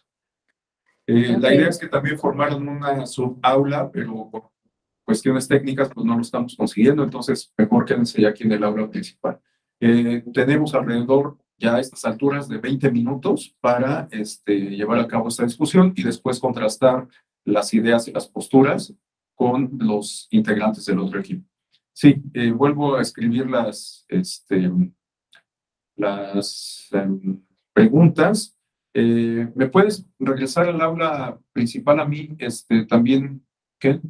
La idea es que también formaran una subaula, pero por cuestiones técnicas pues no lo estamos consiguiendo, entonces mejor quédense ya aquí en el aula principal. Tenemos alrededor ya a estas alturas de 20 minutos para llevar a cabo esta discusión y después contrastar las ideas y las posturas con los integrantes del otro equipo. Sí, vuelvo a escribir las preguntas. ¿Me puedes regresar al aula principal a mí? También, ¿qué?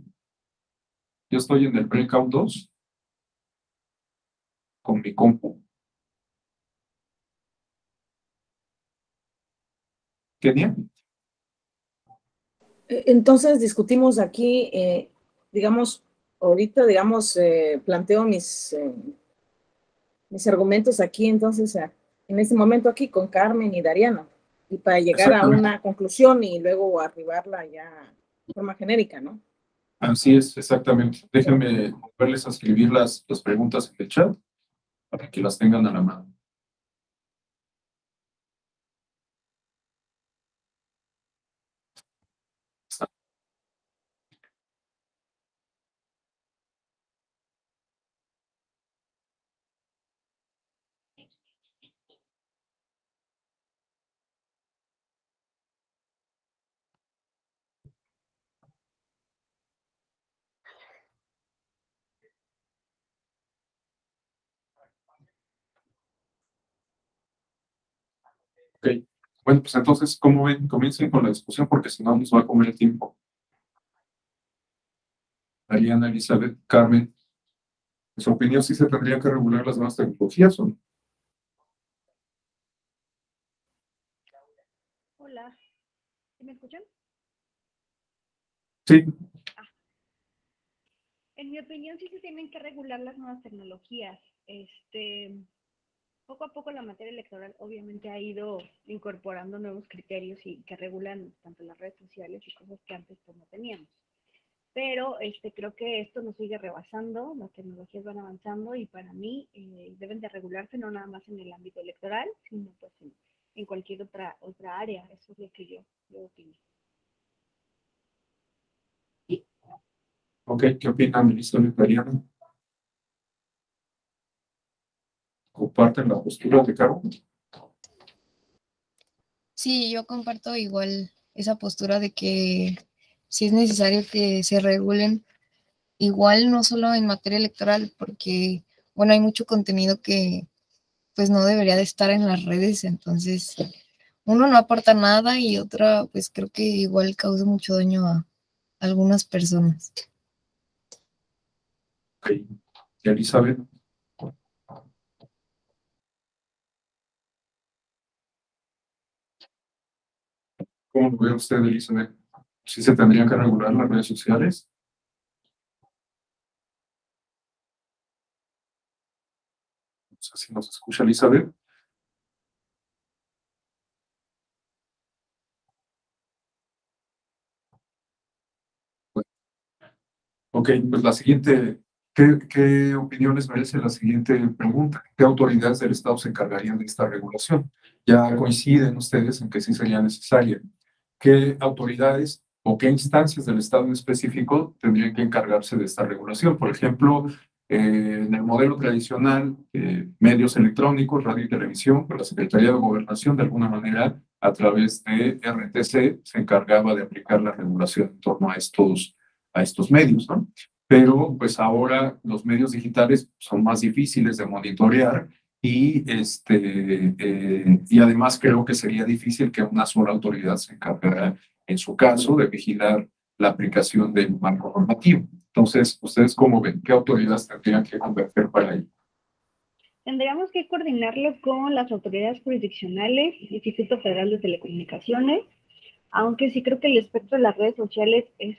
Yo estoy en el breakout 2 con mi compu. ¿Kenia? Entonces, discutimos aquí, digamos, ahorita, digamos, planteo mis argumentos aquí, entonces, en este momento aquí con Carmen y Dariana, y para llegar a una conclusión y luego arribarla ya de forma genérica, ¿no? Así es, exactamente. Déjenme volverles a escribir las preguntas en el chat para que las tengan a la mano. Ok, bueno, pues entonces, ¿cómo ven? Comiencen con la discusión porque si no nos va a comer el tiempo. Ariana, Elizabeth, Carmen, ¿en su opinión sí se tendrían que regular las nuevas tecnologías o no? Hola, ¿me escuchan? Sí. En mi opinión sí se tienen que regular las nuevas tecnologías. Poco a poco la materia electoral obviamente ha ido incorporando nuevos criterios y que regulan tanto las redes sociales y cosas que antes pues no teníamos. Pero creo que esto nos sigue rebasando, las tecnologías van avanzando y para mí deben de regularse no nada más en el ámbito electoral, sino pues en cualquier otra área. Eso es lo que yo opino. Ok, ¿qué opinan, Elizabeth, Ariana? ¿Comparten la postura de Carmen? Sí, yo comparto igual esa postura de que sí es necesario que se regulen, igual no solo en materia electoral, porque, bueno, hay mucho contenido que pues no debería de estar en las redes, entonces uno no aporta nada y otra pues creo que igual causa mucho daño a algunas personas. Ok, ¿y Elizabeth? ¿Cómo lo ve usted, Elizabeth? ¿Sí se tendrían que regular las redes sociales? No sé si nos escucha, Elizabeth. Ok, pues la siguiente, ¿qué opiniones merece la siguiente pregunta? ¿Qué autoridades del Estado se encargarían de esta regulación? Ya coinciden ustedes en que sí sería necesaria. ¿Qué autoridades o qué instancias del Estado en específico tendrían que encargarse de esta regulación. Por ejemplo, en el modelo tradicional, medios electrónicos, radio y televisión, pues la Secretaría de Gobernación, de alguna manera, a través de RTC, se encargaba de aplicar la regulación en torno a estos medios, ¿no? Pero pues ahora los medios digitales son más difíciles de monitorear y además creo que sería difícil que una sola autoridad se encargara, en su caso, de vigilar la aplicación del marco normativo. Entonces, ¿ustedes cómo ven? ¿Qué autoridades tendrían que converger para ello? Tendríamos que coordinarlo con las autoridades jurisdiccionales, Instituto Federal de Telecomunicaciones, aunque sí creo que el espectro de las redes sociales es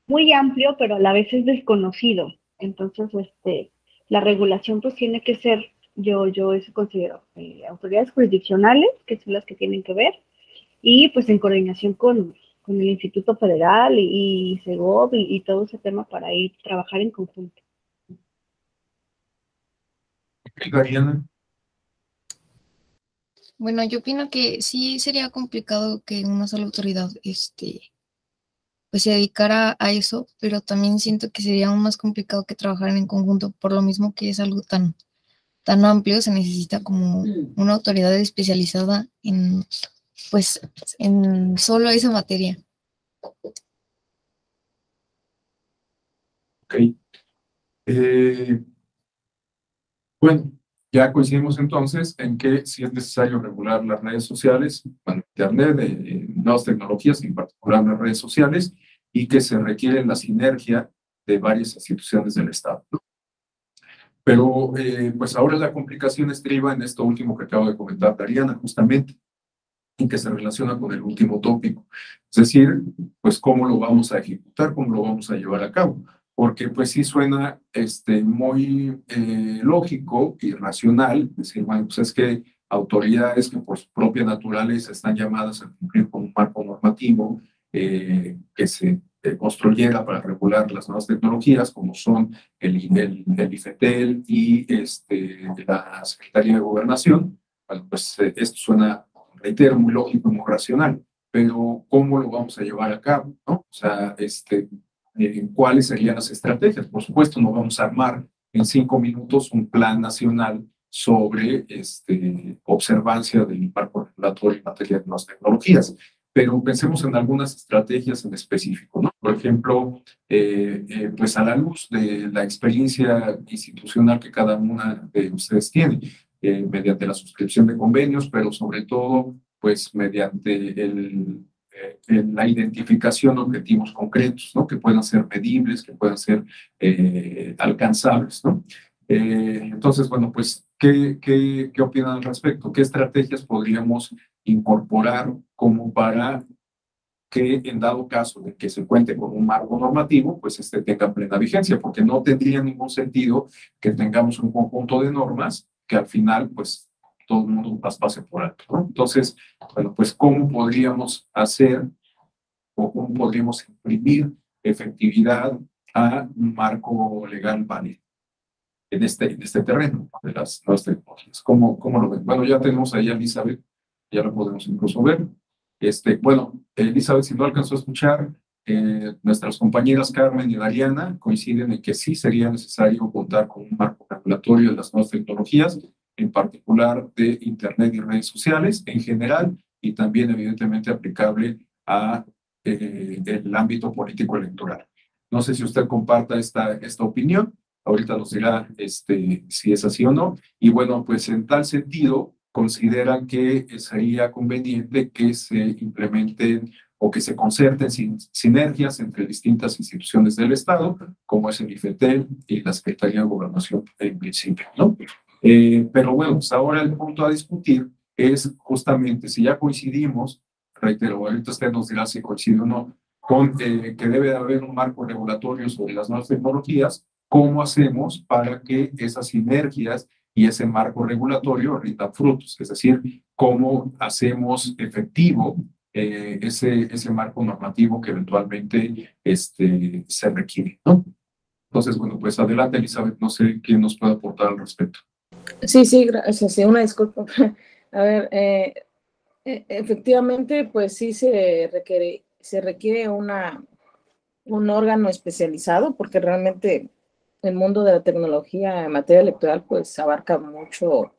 muy amplio, pero a la vez es desconocido. Entonces, la regulación pues tiene que ser, yo eso considero, autoridades jurisdiccionales, que son las que tienen que ver, y pues en coordinación con el Instituto Federal y Segov y todo ese tema para ir a trabajar en conjunto. Dariana. Bueno, yo opino que sí sería complicado que una sola autoridad pues se dedicara a eso, pero también siento que sería aún más complicado que trabajaran en conjunto, por lo mismo que es algo tan amplio, se necesita como una autoridad especializada en solo esa materia. Ok. Bueno, ya coincidimos entonces en que sí es necesario regular las redes sociales, bueno, Internet, nuevas tecnologías, en particular las redes sociales, y que se requiere la sinergia de varias instituciones del Estado, ¿no? Pero pues ahora la complicación estriba en esto último que acabo de comentar, Dariana, justamente, y que se relaciona con el último tópico. Es decir, pues cómo lo vamos a ejecutar, cómo lo vamos a llevar a cabo. Porque pues sí suena muy lógico y racional decir, bueno, pues es que autoridades que por su propia naturaleza están llamadas a cumplir con un marco normativo que se construyera para regular las nuevas tecnologías, como son el IFETEL y la Secretaría de Gobernación. Bueno, pues esto suena, reitero, muy lógico y muy racional, pero ¿cómo lo vamos a llevar a cabo, ¿no? O sea, ¿cuáles serían las estrategias? Por supuesto, no vamos a armar en 5 minutos un plan nacional sobre observancia del marco regulatorio en materia de nuevas tecnologías, pero pensemos en algunas estrategias en específico, ¿no? Por ejemplo, pues a la luz de la experiencia institucional que cada una de ustedes tiene, mediante la suscripción de convenios, pero sobre todo, pues mediante la identificación de objetivos concretos, ¿no? Que puedan ser medibles, que puedan ser alcanzables, ¿no? Entonces, bueno, pues, ¿qué opinan al respecto? ¿Qué estrategias podríamos incorporar como para que en dado caso de que se cuente con un marco normativo, pues tenga plena vigencia? Porque no tendría ningún sentido que tengamos un conjunto de normas que al final, pues, todo el mundo las pase por alto, ¿no? Entonces, bueno, pues, ¿cómo podríamos hacer o cómo podríamos imprimir efectividad a un marco legal válido en este terreno de las nuevas tecnologías? ¿Cómo lo ven? Bueno, ya tenemos ahí a Elizabeth, ya la podemos incluso ver. Bueno, Elizabeth, si no alcanzó a escuchar, nuestras compañeras Carmen y Dariana coinciden en que sí sería necesario contar con un marco regulatorio de las nuevas tecnologías, en particular de Internet y redes sociales en general, y también evidentemente aplicable a el ámbito político electoral. No sé si usted comparta esta opinión, ahorita nos dirá si es así o no, y bueno, pues en tal sentido consideran que sería conveniente que se implementen o que se concerten sinergias entre distintas instituciones del Estado, como es el IFETEL y la Secretaría de Gobernación en principio, ¿no? Pero bueno, pues ahora el punto a discutir es justamente si ya coincidimos, reitero, ahorita usted nos dirá si coincide o no, con que debe de haber un marco regulatorio sobre las nuevas tecnologías, ¿cómo hacemos para que esas sinergias y ese marco regulatorio rindan frutos? Es decir, ¿cómo hacemos efectivo ese marco normativo que eventualmente se requiere, ¿no? Entonces, bueno, pues adelante, Elizabeth, no sé quién nos puede aportar al respecto. Sí, gracias. Sí, una disculpa. A ver, efectivamente, pues sí se se requiere un órgano especializado, porque realmente el mundo de la tecnología en materia electoral pues abarca mucho,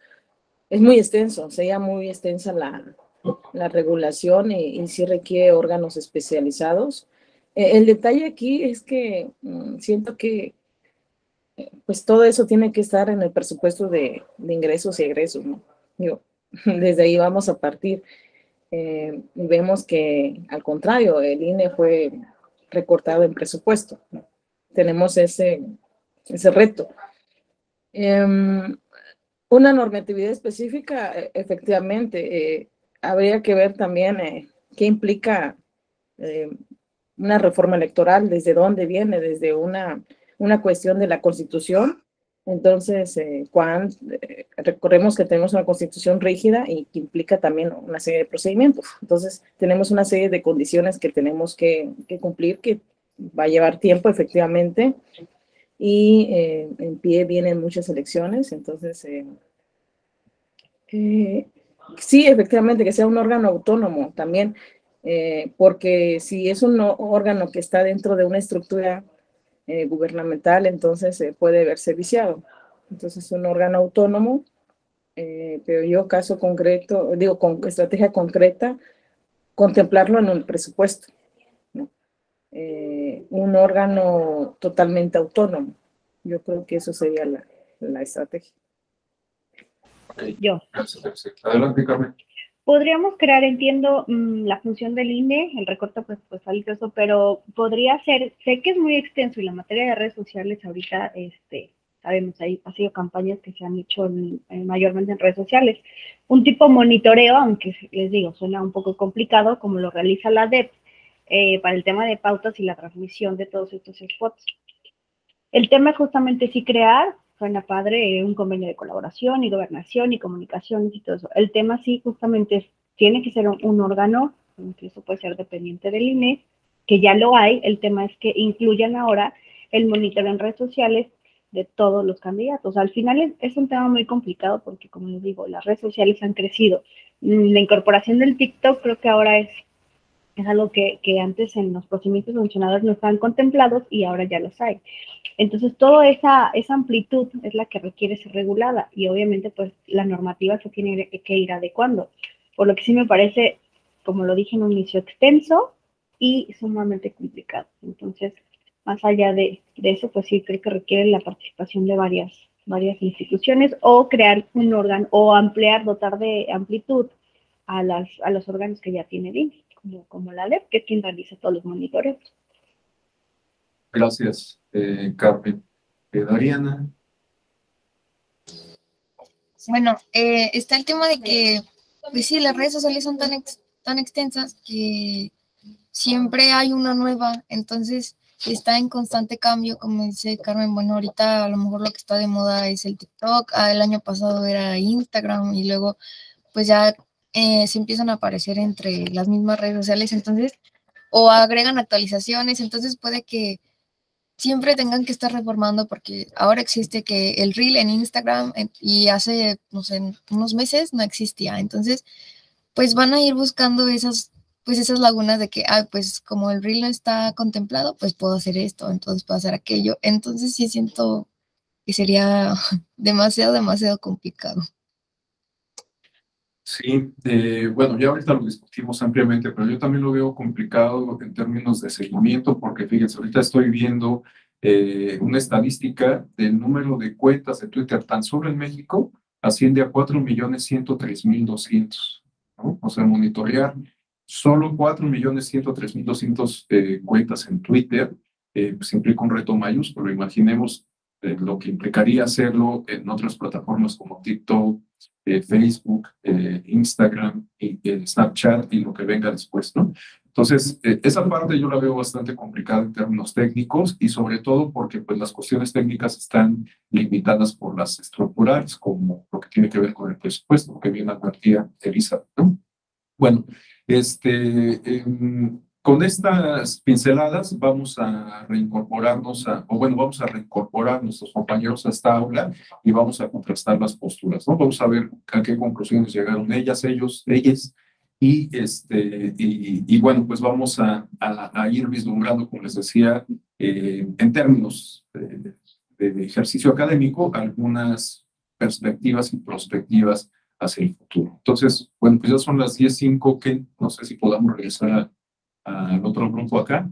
es muy extenso, sería muy extensa la regulación y sí requiere órganos especializados. El detalle aquí es que siento que pues todo eso tiene que estar en el presupuesto de ingresos y egresos, ¿no? Digo, desde ahí vamos a partir. Vemos que al contrario, el INE fue recortado en presupuesto, ¿no? Tenemos ese reto. Una normatividad específica, efectivamente, habría que ver también qué implica una reforma electoral, desde dónde viene, desde una cuestión de la Constitución. Entonces, recordemos que tenemos una Constitución rígida y que implica también una serie de procedimientos. Entonces, tenemos una serie de condiciones que tenemos que cumplir, que va a llevar tiempo, efectivamente, y en pie vienen muchas elecciones. Entonces, sí, efectivamente, que sea un órgano autónomo también, porque si es un órgano que está dentro de una estructura gubernamental, entonces puede verse viciado. Entonces, un órgano autónomo, pero yo caso concreto, digo, con estrategia concreta, contemplarlo en un presupuesto, ¿no? Un órgano totalmente autónomo. Yo creo que eso sería la estrategia. Okay. Yo. Gracias. Adelante, Carmen. Podríamos crear, entiendo, la función del INE, el recorte presupuestal y eso, pero podría ser, sé que es muy extenso y la materia de redes sociales ahorita, sabemos, ha sido campañas que se han hecho mayormente en redes sociales. Un tipo monitoreo, aunque les digo, suena un poco complicado, como lo realiza la DEP, para el tema de pautas y la transmisión de todos estos spots. El tema es justamente sí crear, suena padre, un convenio de colaboración y gobernación y comunicaciones y todo eso. El tema sí justamente tiene que ser un órgano, incluso puede ser dependiente del INE, que ya lo hay. El tema es que incluyan ahora el monitoreo en redes sociales de todos los candidatos. Al final es un tema muy complicado porque, como les digo, las redes sociales han crecido. La incorporación del TikTok creo que ahora es algo que antes en los procedimientos sancionadores no estaban contemplados y ahora ya los hay. Entonces, toda esa amplitud es la que requiere ser regulada y obviamente pues la normativa se tiene que ir adecuando. Por lo que sí me parece, como lo dije en un inicio, extenso y sumamente complicado. Entonces, más allá de eso, pues sí creo que requiere la participación de varias instituciones o crear un órgano o ampliar, dotar de amplitud a los órganos que ya tiene DIN, como la DEP, que es quien realiza todos los monitoreos. Gracias, Carmen. Dariana. Bueno, está el tema de que, pues sí, las redes sociales son tan extensas que siempre hay una nueva, entonces está en constante cambio, como dice Carmen. Bueno, ahorita a lo mejor lo que está de moda es el TikTok, el año pasado era Instagram y luego pues ya se empiezan a aparecer entre las mismas redes sociales, entonces, o agregan actualizaciones, entonces puede que siempre tengan que estar reformando porque ahora existe que el Reel en Instagram y hace, no sé, unos meses no existía. Entonces, pues van a ir buscando esas lagunas de que, pues como el Reel no está contemplado, pues puedo hacer esto, entonces puedo hacer aquello. Entonces sí siento que sería demasiado complicado. Sí, bueno, ya ahorita lo discutimos ampliamente, pero yo también lo veo complicado en términos de seguimiento, porque fíjense, ahorita estoy viendo una estadística del número de cuentas de Twitter tan solo en México asciende a 4.103.200, ¿no? O sea, monitorear solo 4.103.200 cuentas en Twitter, pues implica un reto mayúsculo. Imaginemos lo que implicaría hacerlo en otras plataformas como TikTok, Facebook, Instagram, y Snapchat y lo que venga después, ¿no? Entonces, esa parte yo la veo bastante complicada en términos técnicos y sobre todo porque pues, las cuestiones técnicas están limitadas por las estructurales, como lo que tiene que ver con el presupuesto, que bien advertía Elisa, ¿no? Bueno, con estas pinceladas vamos a reincorporarnos vamos a reincorporar a nuestros compañeros a esta aula y vamos a contrastar las posturas, ¿no? Vamos a ver a qué conclusiones llegaron ellas, ellos, y bueno, pues vamos a ir vislumbrando, como les decía, en términos de ejercicio académico, algunas perspectivas y prospectivas hacia el futuro. Entonces, bueno, pues ya son las 10:05, que no sé si podamos regresar al otro grupo acá.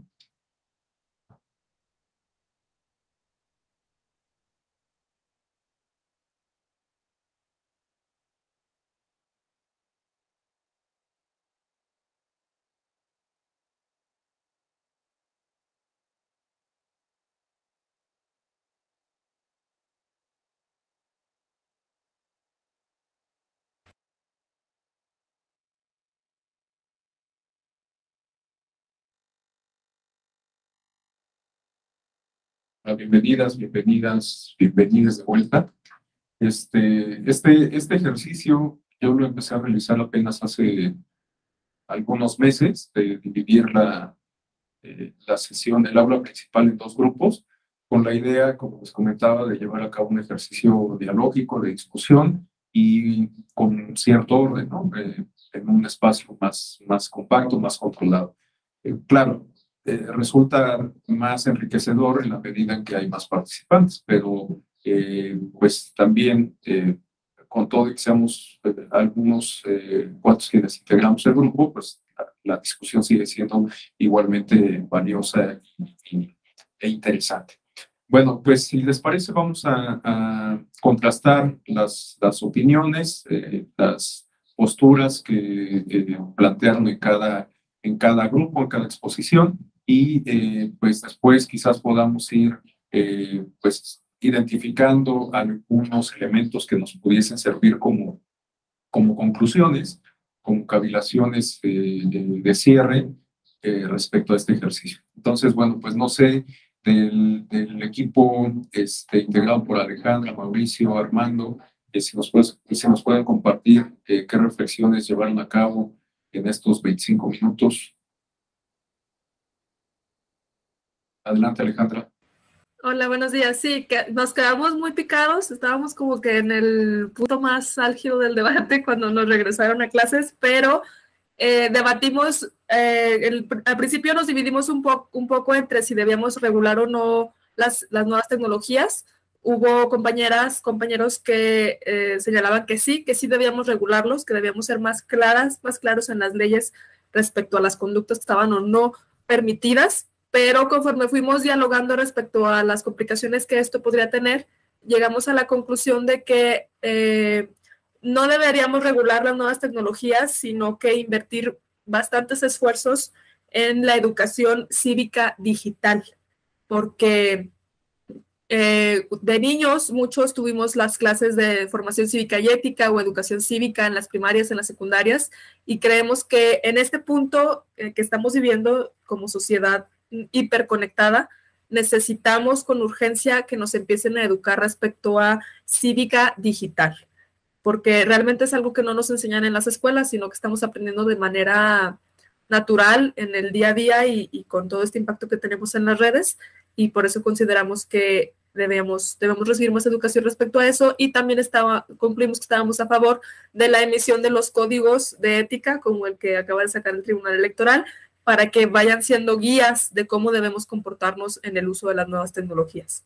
Bienvenidas de vuelta. Este ejercicio yo lo empecé a realizar apenas hace algunos meses, de dividir la sesión, el aula principal en 2 grupos, con la idea, como les comentaba, de llevar a cabo un ejercicio dialógico, de discusión y con cierto orden, ¿no? En un espacio más compacto, más controlado. Claro, resulta más enriquecedor en la medida en que hay más participantes, pero pues también con todo y que seamos algunos cuantos quienes integramos el grupo, pues la discusión sigue siendo igualmente valiosa e interesante. Bueno, pues si les parece, vamos a contrastar las opiniones, las posturas que plantearon en cada grupo, en cada exposición, y pues después quizás podamos ir pues identificando algunos elementos que nos pudiesen servir como conclusiones, como cavilaciones de cierre respecto a este ejercicio. Entonces, bueno, pues no sé, del equipo integrado por Alejandra, Mauricio, Armando, si nos pueden compartir qué reflexiones llevaron a cabo en estos 25 minutos. Adelante, Alejandra. Hola, buenos días. Sí, que nos quedamos muy picados, estábamos como que en el punto más álgido del debate cuando nos regresaron a clases, pero debatimos, al principio nos dividimos un poco entre si debíamos regular o no las nuevas tecnologías. Hubo compañeros que señalaban que sí debíamos regularlos, que debíamos ser más claros en las leyes respecto a las conductas que estaban o no permitidas. Pero conforme fuimos dialogando respecto a las complicaciones que esto podría tener, llegamos a la conclusión de que no deberíamos regular las nuevas tecnologías, sino que invertir bastantes esfuerzos en la educación cívica digital, porque de niños muchos tuvimos las clases de formación cívica y ética o educación cívica en las primarias, en las secundarias, y creemos que en este punto que estamos viviendo como sociedad hiperconectada, necesitamos con urgencia que nos empiecen a educar respecto a cívica digital, porque realmente es algo que no nos enseñan en las escuelas, sino que estamos aprendiendo de manera natural en el día a día y con todo este impacto que tenemos en las redes, y por eso consideramos que debemos recibir más educación respecto a eso, y también concluimos que estábamos a favor de la emisión de los códigos de ética, como el que acaba de sacar el Tribunal Electoral, para que vayan siendo guías de cómo debemos comportarnos en el uso de las nuevas tecnologías.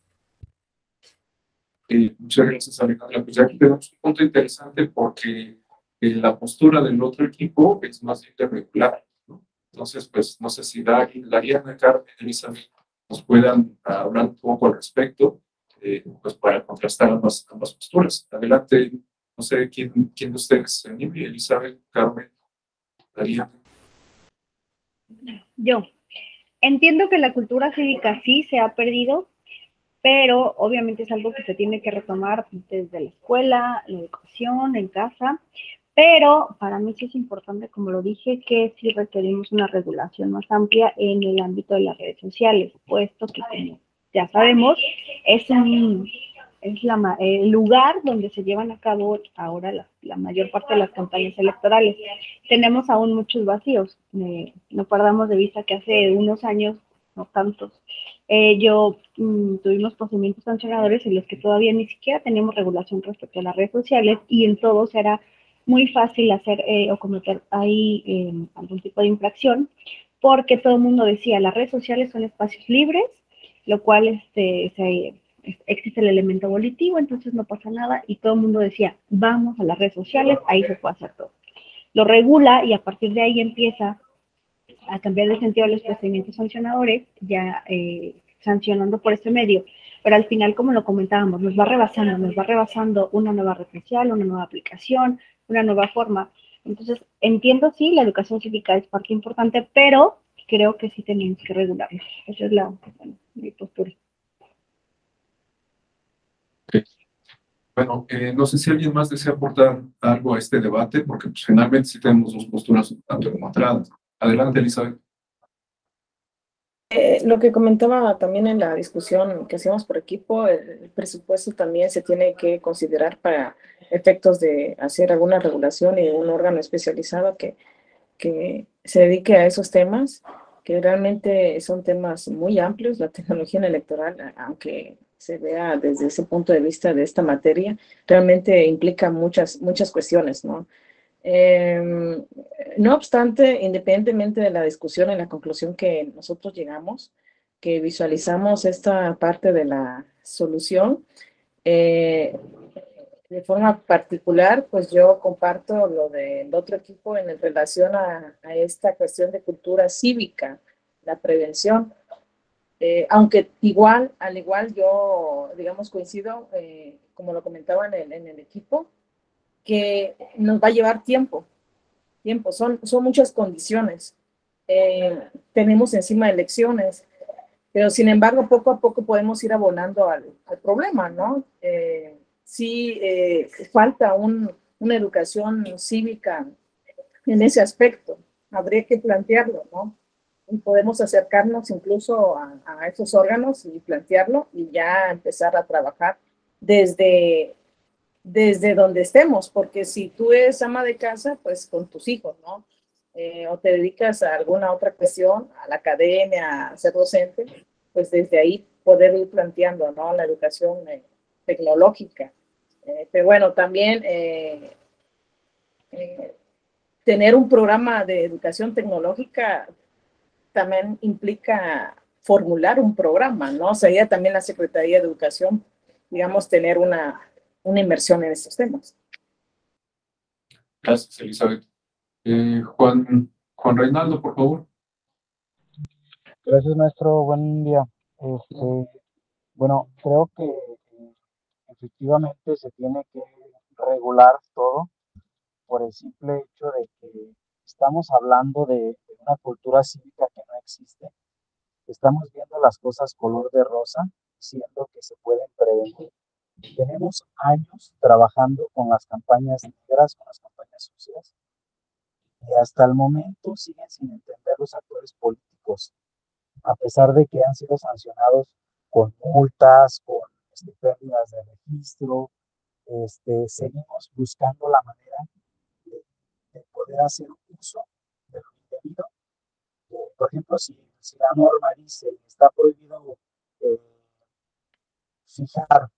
Muchas gracias, Alejandra. Pues ya aquí tenemos un punto interesante porque la postura del otro equipo es más bien de regular, ¿no? Entonces, pues no sé si Dariana, Carmen, Elizabeth nos puedan hablar un poco al respecto, pues para contrastar ambas posturas. Adelante, no sé quién de ustedes se anime, Elizabeth, Carmen, Dariana. Yo entiendo que la cultura cívica sí se ha perdido, pero obviamente es algo que se tiene que retomar desde la escuela, la educación, en casa, pero para mí sí es importante, como lo dije, que sí requerimos una regulación más amplia en el ámbito de las redes sociales, puesto que, como ya sabemos, es el lugar donde se llevan a cabo ahora la mayor parte de las campañas electorales. Tenemos aún muchos vacíos. No perdamos de vista que hace unos años, no tantos, tuvimos procedimientos sancionadores en los que todavía ni siquiera teníamos regulación respecto a las redes sociales, y en todos era muy fácil hacer o cometer ahí algún tipo de infracción, porque todo el mundo decía, las redes sociales son espacios libres, lo cual existe el elemento volitivo, entonces no pasa nada, y todo el mundo decía, vamos a las redes sociales, ahí se puede hacer todo. Lo regula y a partir de ahí empieza a cambiar de sentido los procedimientos sancionadores, ya sancionando por este medio. Pero al final, como lo comentábamos, nos va rebasando una nueva red social, una nueva aplicación, una nueva forma. Entonces, entiendo, sí, la educación cívica es parte importante, pero creo que sí tenemos que regularlo. Esa es mi postura. Okay. Bueno, no sé si alguien más desea aportar algo a este debate, porque pues, finalmente sí tenemos dos posturas tanto como atrás. Adelante, Elizabeth. Lo que comentaba también en la discusión que hacíamos por equipo, el presupuesto también se tiene que considerar para efectos de hacer alguna regulación y un órgano especializado que se dedique a esos temas, que realmente son temas muy amplios. La tecnología en electoral, aunque se vea desde ese punto de vista de esta materia, realmente implica muchas cuestiones, ¿no? No obstante, independientemente de la discusión, en la conclusión que nosotros llegamos, que visualizamos esta parte de la solución, de forma particular, pues yo comparto lo del otro equipo en relación a esta cuestión de cultura cívica, la prevención. Aunque al igual yo, digamos, coincido, como lo comentaba en el equipo, que nos va a llevar tiempo, son muchas condiciones. Tenemos encima elecciones, pero sin embargo poco a poco podemos ir abonando al problema, ¿no? Sí, falta una educación cívica en ese aspecto, habría que plantearlo, ¿no? Y podemos acercarnos incluso a esos órganos y plantearlo y ya empezar a trabajar desde donde estemos, porque si tú eres ama de casa, pues con tus hijos, ¿no? O te dedicas a alguna otra cuestión, a la academia, a ser docente, pues desde ahí poder ir planteando, ¿no? La educación tecnológica. Pero bueno, también tener un programa de educación tecnológica también implica formular un programa, ¿no? Sería también la Secretaría de Educación, digamos, tener una inversión en estos temas. Gracias, Elizabeth. Juan Reinaldo, por favor. Gracias, maestro. Buen día. Bueno, creo que efectivamente se tiene que regular todo por el simple hecho de que estamos hablando de una cultura cívica que no existe. Estamos viendo las cosas color de rosa, diciendo que se pueden prevenir. Tenemos años trabajando con las campañas negras, con las campañas sucias, y hasta el momento siguen sin entender los actores políticos, a pesar de que han sido sancionados con multas, con pérdidas de registro. Seguimos buscando la manera de poder hacer uso de lo indebido. Por ejemplo, si la norma dice que está prohibido fijar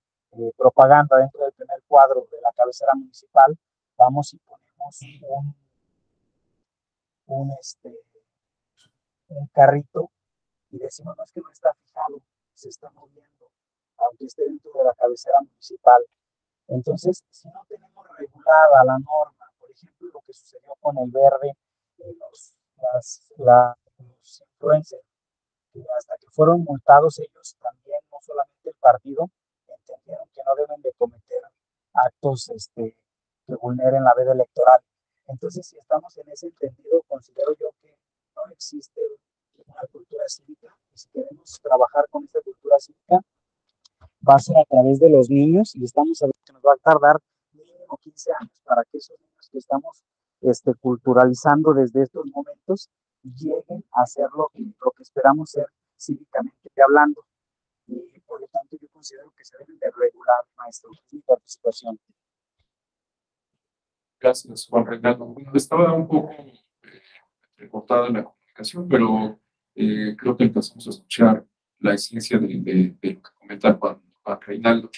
propaganda dentro del primer cuadro de la cabecera municipal, vamos y ponemos un carrito y decimos, no, es que no está fijado, se está moviendo, aunque esté dentro de la cabecera municipal. Entonces, si no tenemos regulada la norma, por ejemplo, lo que sucedió con el verde, los influencers, que hasta que fueron multados ellos también, no solamente el partido, entendieron que no deben de cometer actos que vulneren la veda electoral. Entonces, si estamos en ese entendido, considero yo que no existe una cultura cívica, y si queremos trabajar con esta cultura cívica, va a ser a través de los niños, y estamos hablando que nos va a tardar mínimo 15 años para que esos niños que estamos culturalizando desde estos momentos lleguen a hacer lo que esperamos ser cívicamente hablando. Y por lo tanto yo considero que se deben de regular, maestro, mi participación. Gracias, Juan Reinaldo. Estaba un poco recortada la comunicación, pero creo que empezamos a escuchar la esencia de lo que comenta Juan Reinaldo.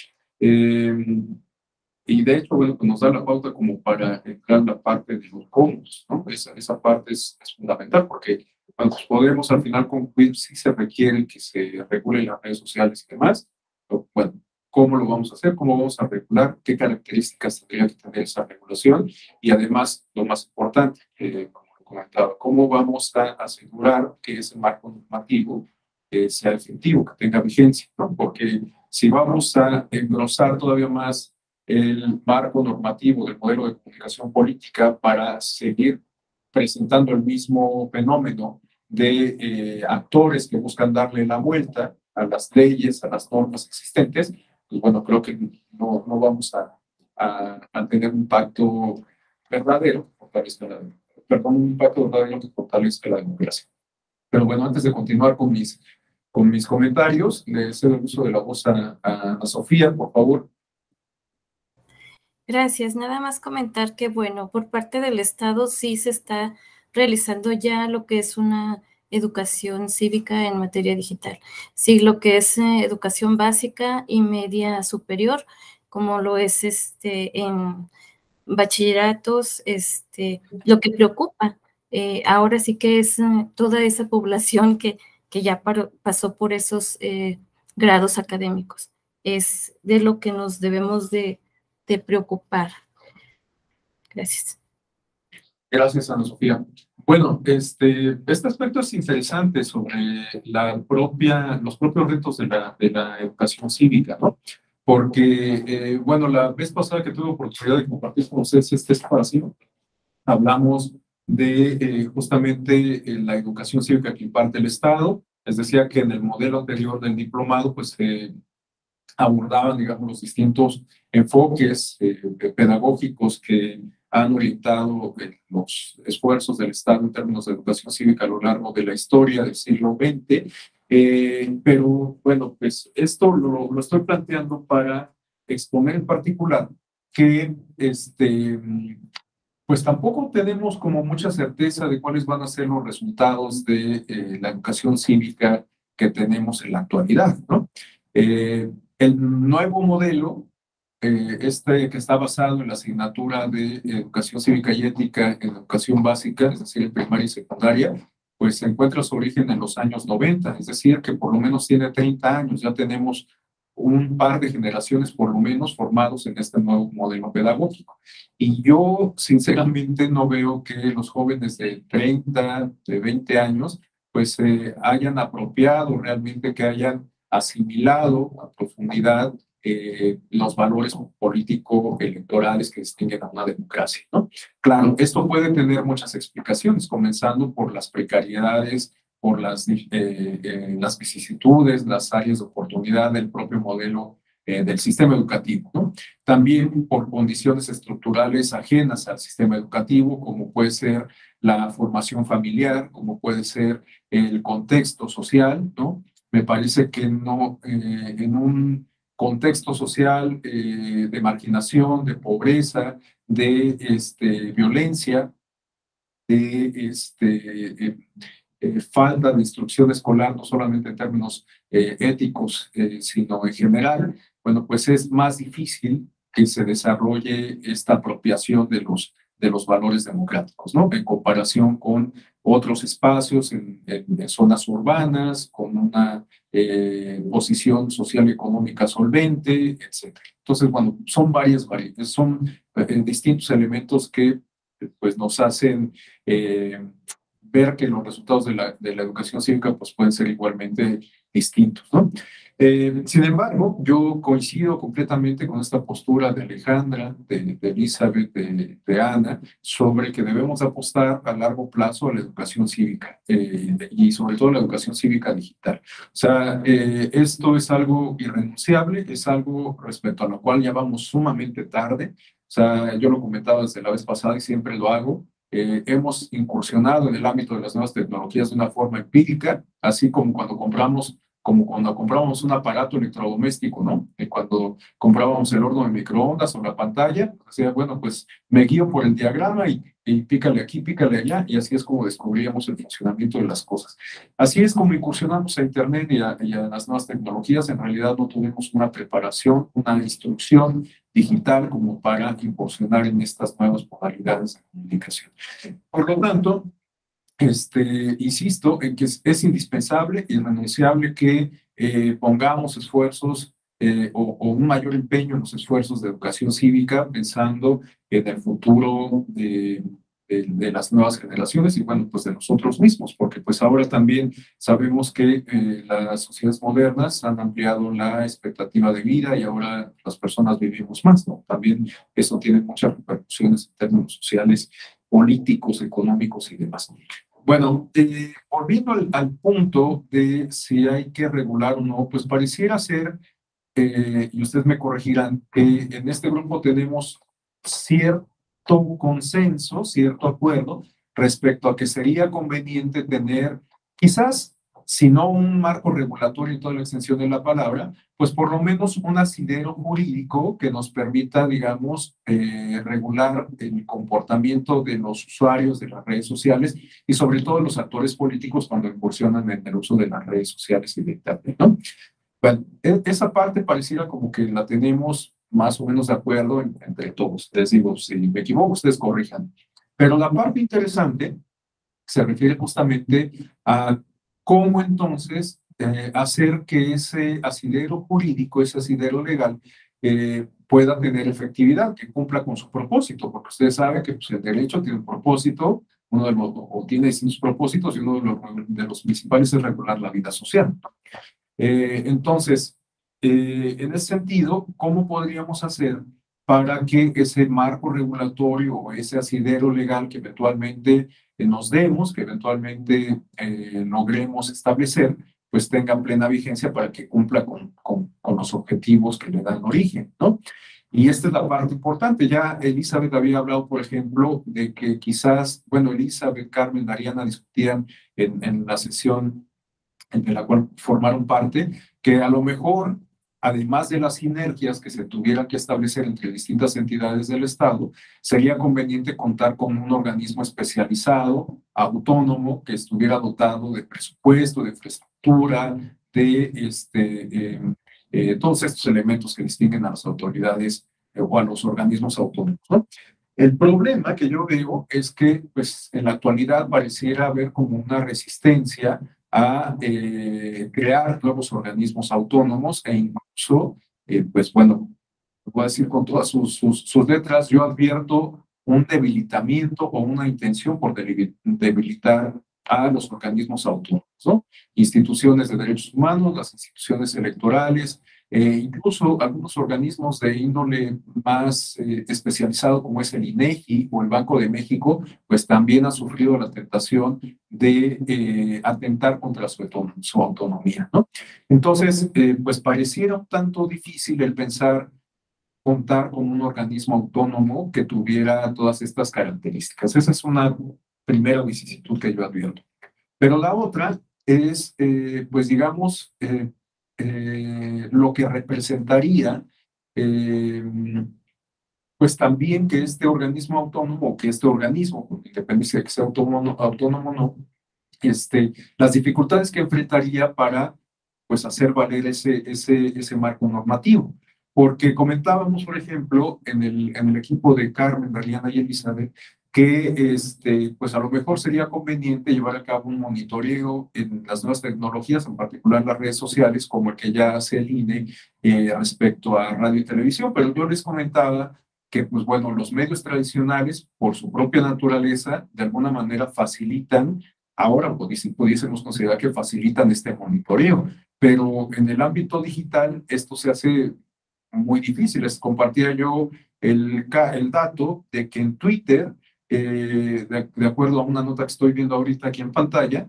Y de hecho, bueno, pues nos da la pauta como para entrar en la parte de los cómo, ¿no? Esa parte es fundamental porque cuando podemos al final concluir si se requiere que se regulen las redes sociales y demás, pero, bueno, ¿cómo lo vamos a hacer? ¿Cómo vamos a regular? ¿Qué características tendría que tener esa regulación? Y además, lo más importante, como lo comentaba, ¿cómo vamos a asegurar que ese marco normativo sea efectivo, que tenga vigencia, ¿no? Porque si vamos a engrosar todavía más el marco normativo del modelo de comunicación política para seguir presentando el mismo fenómeno de actores que buscan darle la vuelta a las leyes, a las normas existentes, pues bueno, creo que no vamos a tener un impacto verdadero, un impacto verdadero que fortalezca la democracia. Pero bueno, antes de continuar con mis comentarios, le cedo el uso de la voz a Sofía, por favor. Gracias. Nada más comentar que, bueno, por parte del Estado sí se está realizando ya lo que es una educación cívica en materia digital. Sí, lo que es educación básica y media superior, como lo es en bachilleratos, lo que preocupa ahora sí que es toda esa población que ya pasó por esos grados académicos. Es de lo que nos debemos de preocupar. Gracias. Gracias, Ana Sofía. Bueno, este aspecto es interesante sobre los propios retos de la educación cívica, ¿no? Porque, bueno, la vez pasada que tuve oportunidad de compartir con ustedes este espacio, hablamos de justamente la educación cívica que imparte el Estado. Les decía que en el modelo anterior del diplomado, pues abordaban, digamos, los distintos enfoques pedagógicos que han orientado los esfuerzos del Estado en términos de educación cívica a lo largo de la historia del siglo XX. Pero bueno, pues esto lo estoy planteando para exponer en particular que pues tampoco tenemos como mucha certeza de cuáles van a ser los resultados de la educación cívica que tenemos en la actualidad, ¿no? El nuevo modelo, que está basado en la asignatura de educación cívica y ética en educación básica, es decir, en primaria y secundaria, pues se encuentra su origen en los años 90, es decir, que por lo menos tiene 30 años, ya tenemos un par de generaciones por lo menos formados en este nuevo modelo pedagógico. Y yo sinceramente no veo que los jóvenes de 30, de 20 años, pues hayan apropiado realmente, que hayan asimilado a profundidad los valores político-electorales que distinguen a una democracia, ¿no? Claro, esto puede tener muchas explicaciones, comenzando por las precariedades, por las vicisitudes, las áreas de oportunidad del propio modelo del sistema educativo, ¿no? También por condiciones estructurales ajenas al sistema educativo, como puede ser la formación familiar, como puede ser el contexto social, ¿no? Me parece que no, en un contexto social de marginación, de pobreza, de violencia, de falta de instrucción escolar, no solamente en términos éticos, sino en general, bueno, pues es más difícil que se desarrolle esta apropiación de los valores democráticos, ¿no? En comparación con otros espacios en zonas urbanas, con una posición social y económica solvente, etc. Entonces, bueno, son varias variantes, son distintos elementos que pues nos hacen ver que los resultados de la educación cívica pues pueden ser igualmente distintos, ¿no? Sin embargo, yo coincido completamente con esta postura de Alejandra, de Elizabeth, de Ana, sobre que debemos apostar a largo plazo a la educación cívica y sobre todo la educación cívica digital. O sea, esto es algo irrenunciable, es algo respecto a lo cual ya vamos sumamente tarde. O sea, yo lo comentaba desde la vez pasada y siempre lo hago. Hemos incursionado en el ámbito de las nuevas tecnologías de una forma empírica, así como cuando compramos como cuando comprábamos un aparato electrodoméstico, ¿no? Y cuando comprábamos el horno de microondas o la pantalla, o sea, bueno, pues me guío por el diagrama y pícale aquí, pícale allá, y así es como descubríamos el funcionamiento de las cosas. Así es como incursionamos a Internet y a las nuevas tecnologías. En realidad no tuvimos una preparación, una instrucción digital como para incursionar en estas nuevas modalidades de comunicación. Por lo tanto, insisto en que es indispensable y irrenunciable que pongamos esfuerzos o un mayor empeño en los esfuerzos de educación cívica, pensando en el futuro de las nuevas generaciones y, bueno, pues de nosotros mismos, porque pues ahora también sabemos que las sociedades modernas han ampliado la expectativa de vida y ahora las personas vivimos más, ¿no? También eso tiene muchas repercusiones en términos sociales, políticos, económicos y demás. Bueno, volviendo al punto de si hay que regular o no, pues pareciera ser, y ustedes me corregirán, que en este grupo tenemos cierto consenso, cierto acuerdo respecto a que sería conveniente tener, quizás, si no un marco regulatorio en toda la extensión de la palabra, pues por lo menos un asidero jurídico que nos permita, digamos, regular el comportamiento de los usuarios de las redes sociales y sobre todo los actores políticos cuando incursionan en el uso de las redes sociales y de Internet, ¿no? Bueno, esa parte pareciera como que la tenemos más o menos de acuerdo entre todos. Les digo, si me equivoco, ustedes corrijan. Pero la parte interesante se refiere justamente a cómo entonces hacer que ese asidero jurídico, ese asidero legal, pueda tener efectividad, que cumpla con su propósito, porque ustedes saben que pues, el derecho tiene un propósito, uno de los, o tiene distintos propósitos, y uno de los principales es regular la vida social. Entonces, en ese sentido, ¿cómo podríamos hacer para que ese marco regulatorio o ese asidero legal que eventualmente nos demos, que eventualmente logremos establecer, pues tenga plena vigencia para que cumpla con los objetivos que le dan origen, ¿no? Y esta es la parte importante. Ya Elizabeth había hablado, por ejemplo, de que quizás, bueno, Elizabeth, Carmen, Ariana discutían en la sesión de la cual formaron parte, que a lo mejor, además de las sinergias que se tuvieran que establecer entre distintas entidades del Estado, sería conveniente contar con un organismo especializado, autónomo, que estuviera dotado de presupuesto, de infraestructura, de todos estos elementos que distinguen a las autoridades o a los organismos autónomos, ¿no? El problema que yo veo es que, pues, en la actualidad pareciera haber como una resistencia a crear nuevos organismos autónomos e incluso, pues bueno, voy a decir con todas sus letras, yo advierto un debilitamiento o una intención por debilitar a los organismos autónomos, ¿no? Instituciones de derechos humanos, las instituciones electorales, incluso algunos organismos de índole más especializado como es el INEGI o el Banco de México, pues también ha sufrido la tentación de atentar contra su autonomía, ¿no? Entonces, pues pareciera un tanto difícil el pensar contar con un organismo autónomo que tuviera todas estas características. Esa es una primera vicisitud que yo advierto. Pero la otra es, pues digamos, lo que representaría, pues también que este organismo autónomo, que este organismo, con independencia de que sea autónomo o no, las dificultades que enfrentaría para, pues, hacer valer ese marco normativo. Porque comentábamos, por ejemplo, en el equipo de Carmen, Dariana y Elizabeth, que pues a lo mejor sería conveniente llevar a cabo un monitoreo en las nuevas tecnologías, en particular las redes sociales, como el que ya hace el INE respecto a radio y televisión, pero yo les comentaba que, pues bueno, los medios tradicionales, por su propia naturaleza, de alguna manera facilitan, ahora pudiésemos considerar que facilitan este monitoreo, pero en el ámbito digital esto se hace muy difícil. Les compartía yo el dato de que en Twitter, de acuerdo a una nota que estoy viendo ahorita aquí en pantalla,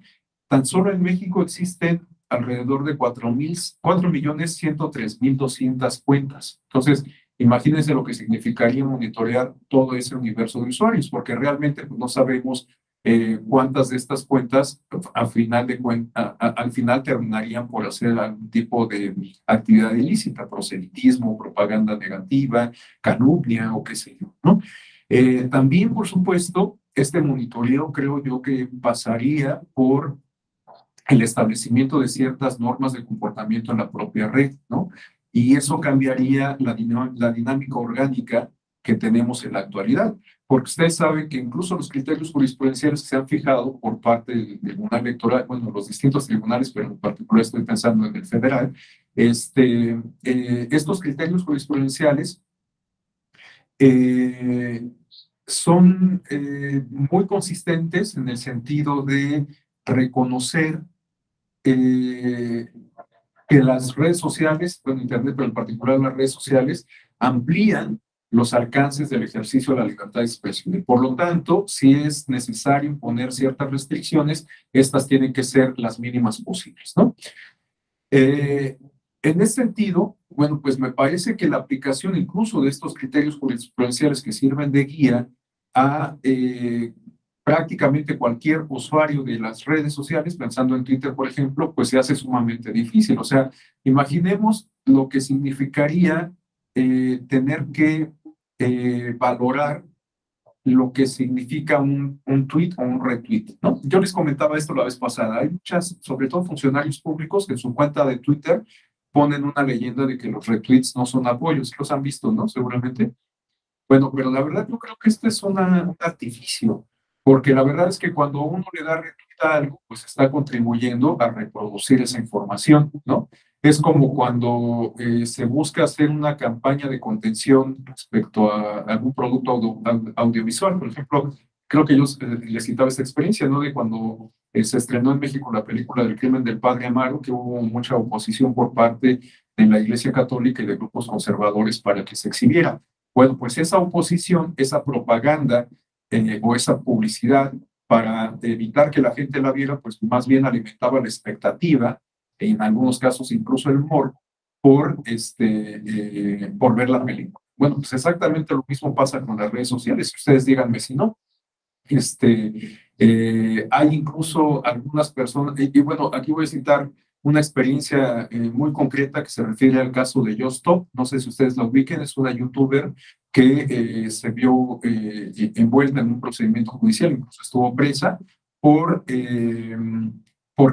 tan solo en México existen alrededor de 4.103.200 cuentas. Entonces, imagínense lo que significaría monitorear todo ese universo de usuarios, porque realmente pues, no sabemos cuántas de estas cuentas al final terminarían por hacer algún tipo de actividad ilícita, proselitismo, propaganda negativa, calumnia o qué sé yo, ¿no? También, por supuesto, este monitoreo creo yo que pasaría por el establecimiento de ciertas normas de comportamiento en la propia red, ¿no? Y eso cambiaría la dinámica orgánica que tenemos en la actualidad, porque ustedes saben que incluso los criterios jurisprudenciales que se han fijado por parte del Tribunal Electoral, bueno, los distintos tribunales, pero en particular estoy pensando en el federal, estos criterios jurisprudenciales son muy consistentes en el sentido de reconocer que las redes sociales, bueno, Internet, pero en particular las redes sociales, amplían los alcances del ejercicio de la libertad de expresión. Y por lo tanto, si es necesario imponer ciertas restricciones, estas tienen que ser las mínimas posibles, ¿no? En ese sentido, bueno, pues me parece que la aplicación incluso de estos criterios jurisprudenciales que sirven de guía a prácticamente cualquier usuario de las redes sociales, pensando en Twitter, por ejemplo, pues se hace sumamente difícil. O sea, imaginemos lo que significaría tener que valorar lo que significa un tweet o un retweet, ¿no? Yo les comentaba esto la vez pasada. Hay muchas, sobre todo funcionarios públicos, que en su cuenta de Twitter ponen una leyenda de que los retweets no son apoyos. Los han visto, ¿no? Seguramente. Bueno, pero la verdad yo creo que este es un artificio, porque la verdad es que cuando uno le da retweet a algo, pues está contribuyendo a reproducir esa información, ¿no? Es como cuando se busca hacer una campaña de contención respecto a algún producto audiovisual. Por ejemplo, creo que yo les citaba esta experiencia, ¿no? De cuando se estrenó en México la película del crimen del padre Amaro, que hubo mucha oposición por parte de la Iglesia Católica y de grupos conservadores para que se exhibiera. Bueno, pues esa oposición, esa propaganda o esa publicidad para evitar que la gente la viera, pues más bien alimentaba la expectativa, en algunos casos incluso el humor, por ver la película. Bueno, pues exactamente lo mismo pasa con las redes sociales. Ustedes díganme si no. Hay incluso algunas personas, y bueno, aquí voy a citar una experiencia muy concreta que se refiere al caso de Justop. No sé si ustedes la ubiquen, es una youtuber que se vio envuelta en un procedimiento judicial, incluso estuvo presa porque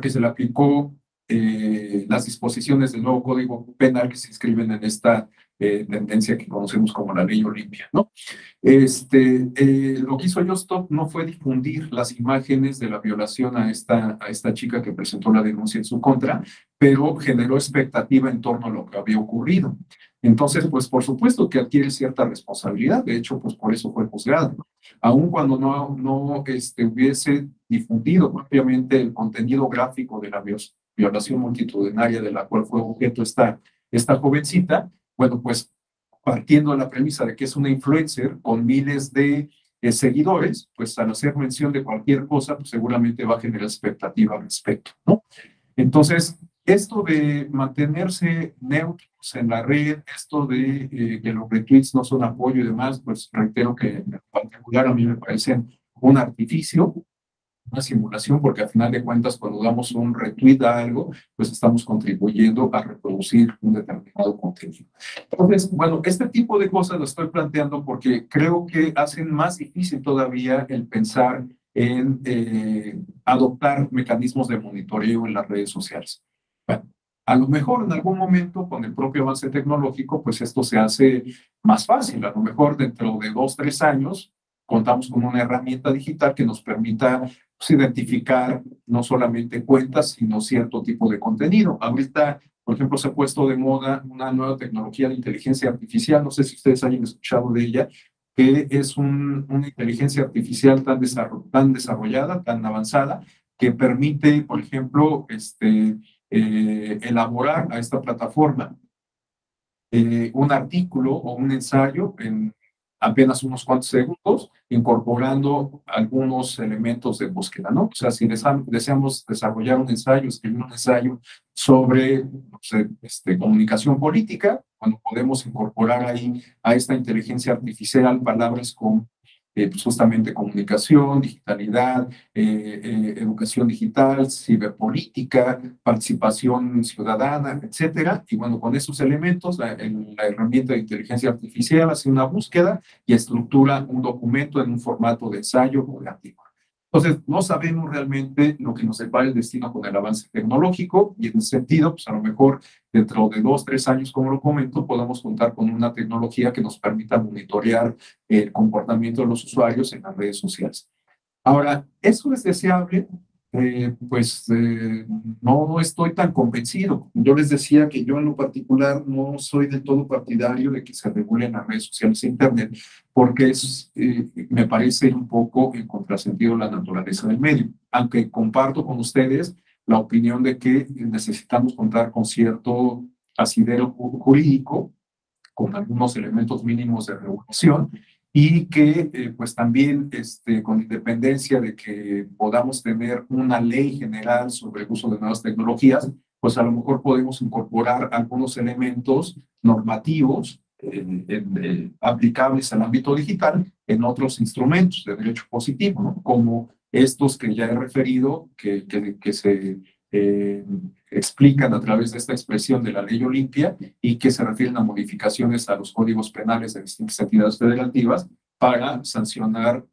se le aplicó las disposiciones del nuevo Código Penal que se inscriben en esta tendencia que conocemos como la ley Olimpia, ¿no? Lo que hizo Justop no fue difundir las imágenes de la violación a esta chica que presentó la denuncia en su contra, pero generó expectativa en torno a lo que había ocurrido. Entonces, pues por supuesto que adquiere cierta responsabilidad, de hecho, pues por eso fue juzgado. Aun cuando no hubiese difundido propiamente el contenido gráfico de la violación multitudinaria de la cual fue objeto esta jovencita, bueno, pues partiendo de la premisa de que es una influencer con miles de seguidores, pues al hacer mención de cualquier cosa, pues seguramente va a generar expectativa al respecto, ¿no? Entonces, esto de mantenerse neutros en la red, esto de que los retweets no son apoyo y demás, pues reitero que en particular a mí me parecen un artificio, una simulación, porque al final de cuentas cuando damos un retweet a algo, pues estamos contribuyendo a reproducir un determinado contenido. Entonces, bueno, este tipo de cosas lo estoy planteando porque creo que hacen más difícil todavía el pensar en adoptar mecanismos de monitoreo en las redes sociales. Bueno, a lo mejor en algún momento con el propio avance tecnológico, pues esto se hace más fácil. A lo mejor dentro de 2, 3 años contamos con una herramienta digital que nos permita pues, identificar no solamente cuentas, sino cierto tipo de contenido. Ahorita, por ejemplo, se ha puesto de moda una nueva tecnología de inteligencia artificial, no sé si ustedes hayan escuchado de ella, que es una inteligencia artificial tan desarrollada, tan avanzada, que permite, por ejemplo, elaborar a esta plataforma un artículo o un ensayo en apenas unos cuantos segundos, incorporando algunos elementos de búsqueda, ¿no? O sea, si deseamos desarrollar un ensayo, escribir un ensayo sobre comunicación política, bueno, podemos incorporar ahí a esta inteligencia artificial palabras con pues justamente comunicación, digitalidad, educación digital, ciberpolítica, participación ciudadana, etcétera. Y bueno, con esos elementos, la herramienta de inteligencia artificial hace una búsqueda y estructura un documento en un formato de ensayo colaborativo. Entonces, no sabemos realmente lo que nos depara el destino con el avance tecnológico y en ese sentido, pues a lo mejor dentro de 2, 3 años, como lo comento, podamos contar con una tecnología que nos permita monitorear el comportamiento de los usuarios en las redes sociales. Ahora, ¿eso es deseable? No estoy tan convencido. Yo les decía que yo en lo particular no soy del todo partidario de que se regulen las redes sociales e Internet, porque me parece un poco en contrasentido la naturaleza del medio, aunque comparto con ustedes la opinión de que necesitamos contar con cierto asidero jurídico, con algunos elementos mínimos de regulación, y que pues también con independencia de que podamos tener una ley general sobre el uso de nuevas tecnologías, pues a lo mejor podemos incorporar algunos elementos normativos aplicables al ámbito digital en otros instrumentos de derecho positivo, ¿no? Como estos que ya he referido, que se explican a través de esta expresión de la ley Olimpia y que se refieren a modificaciones a los códigos penales de distintas entidades federativas para sancionar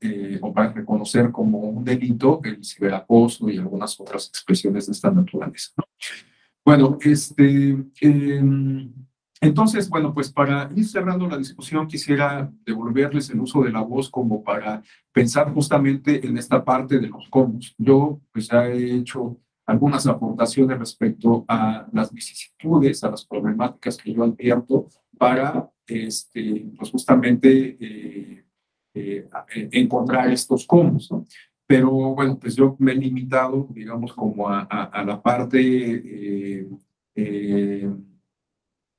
o para reconocer como un delito el ciberacoso y algunas otras expresiones de esta naturaleza, ¿no? Bueno, entonces, bueno, pues para ir cerrando la discusión, quisiera devolverles el uso de la voz como para pensar justamente en esta parte de los cómo. Yo pues ya he hecho algunas aportaciones respecto a las vicisitudes, a las problemáticas que yo advierto para pues justamente encontrar estos cómo, ¿no? Pero bueno, pues yo me he limitado, digamos, como a la parte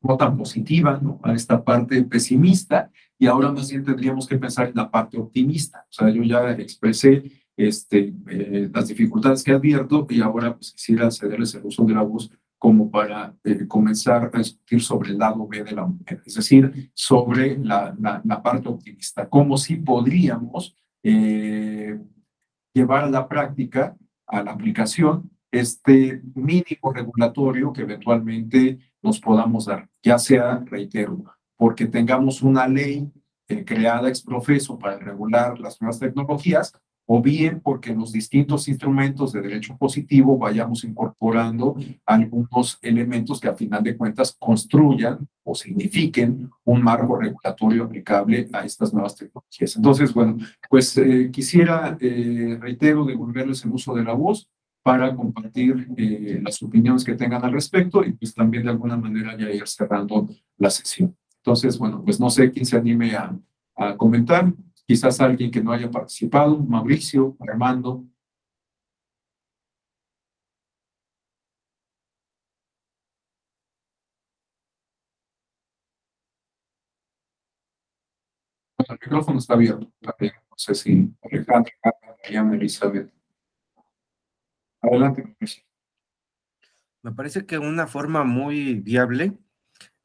no tan positiva, ¿no? A esta parte pesimista, y ahora más bien tendríamos que pensar en la parte optimista. O sea, yo ya expresé las dificultades que advierto y ahora pues quisiera cederles el uso de la voz como para comenzar a discutir sobre el lado B de la moneda, es decir, sobre la parte optimista, cómo sí podríamos llevar a la práctica, a la aplicación, este mínimo regulatorio que eventualmente nos podamos dar, ya sea, reitero, porque tengamos una ley creada ex profeso para regular las nuevas tecnologías, o bien porque en los distintos instrumentos de derecho positivo vayamos incorporando algunos elementos que a final de cuentas construyan o signifiquen un marco regulatorio aplicable a estas nuevas tecnologías. Entonces, bueno, pues quisiera, reitero, devolverles el uso de la voz para compartir las opiniones que tengan al respecto y pues también de alguna manera ya ir cerrando la sesión. Entonces, bueno, pues no sé quién se anime a comentar. Quizás alguien que no haya participado, Mauricio, Armando. El micrófono está abierto. No sé si Alejandra, Mariana, Elizabeth. Adelante, Mauricio. Me parece que una forma muy viable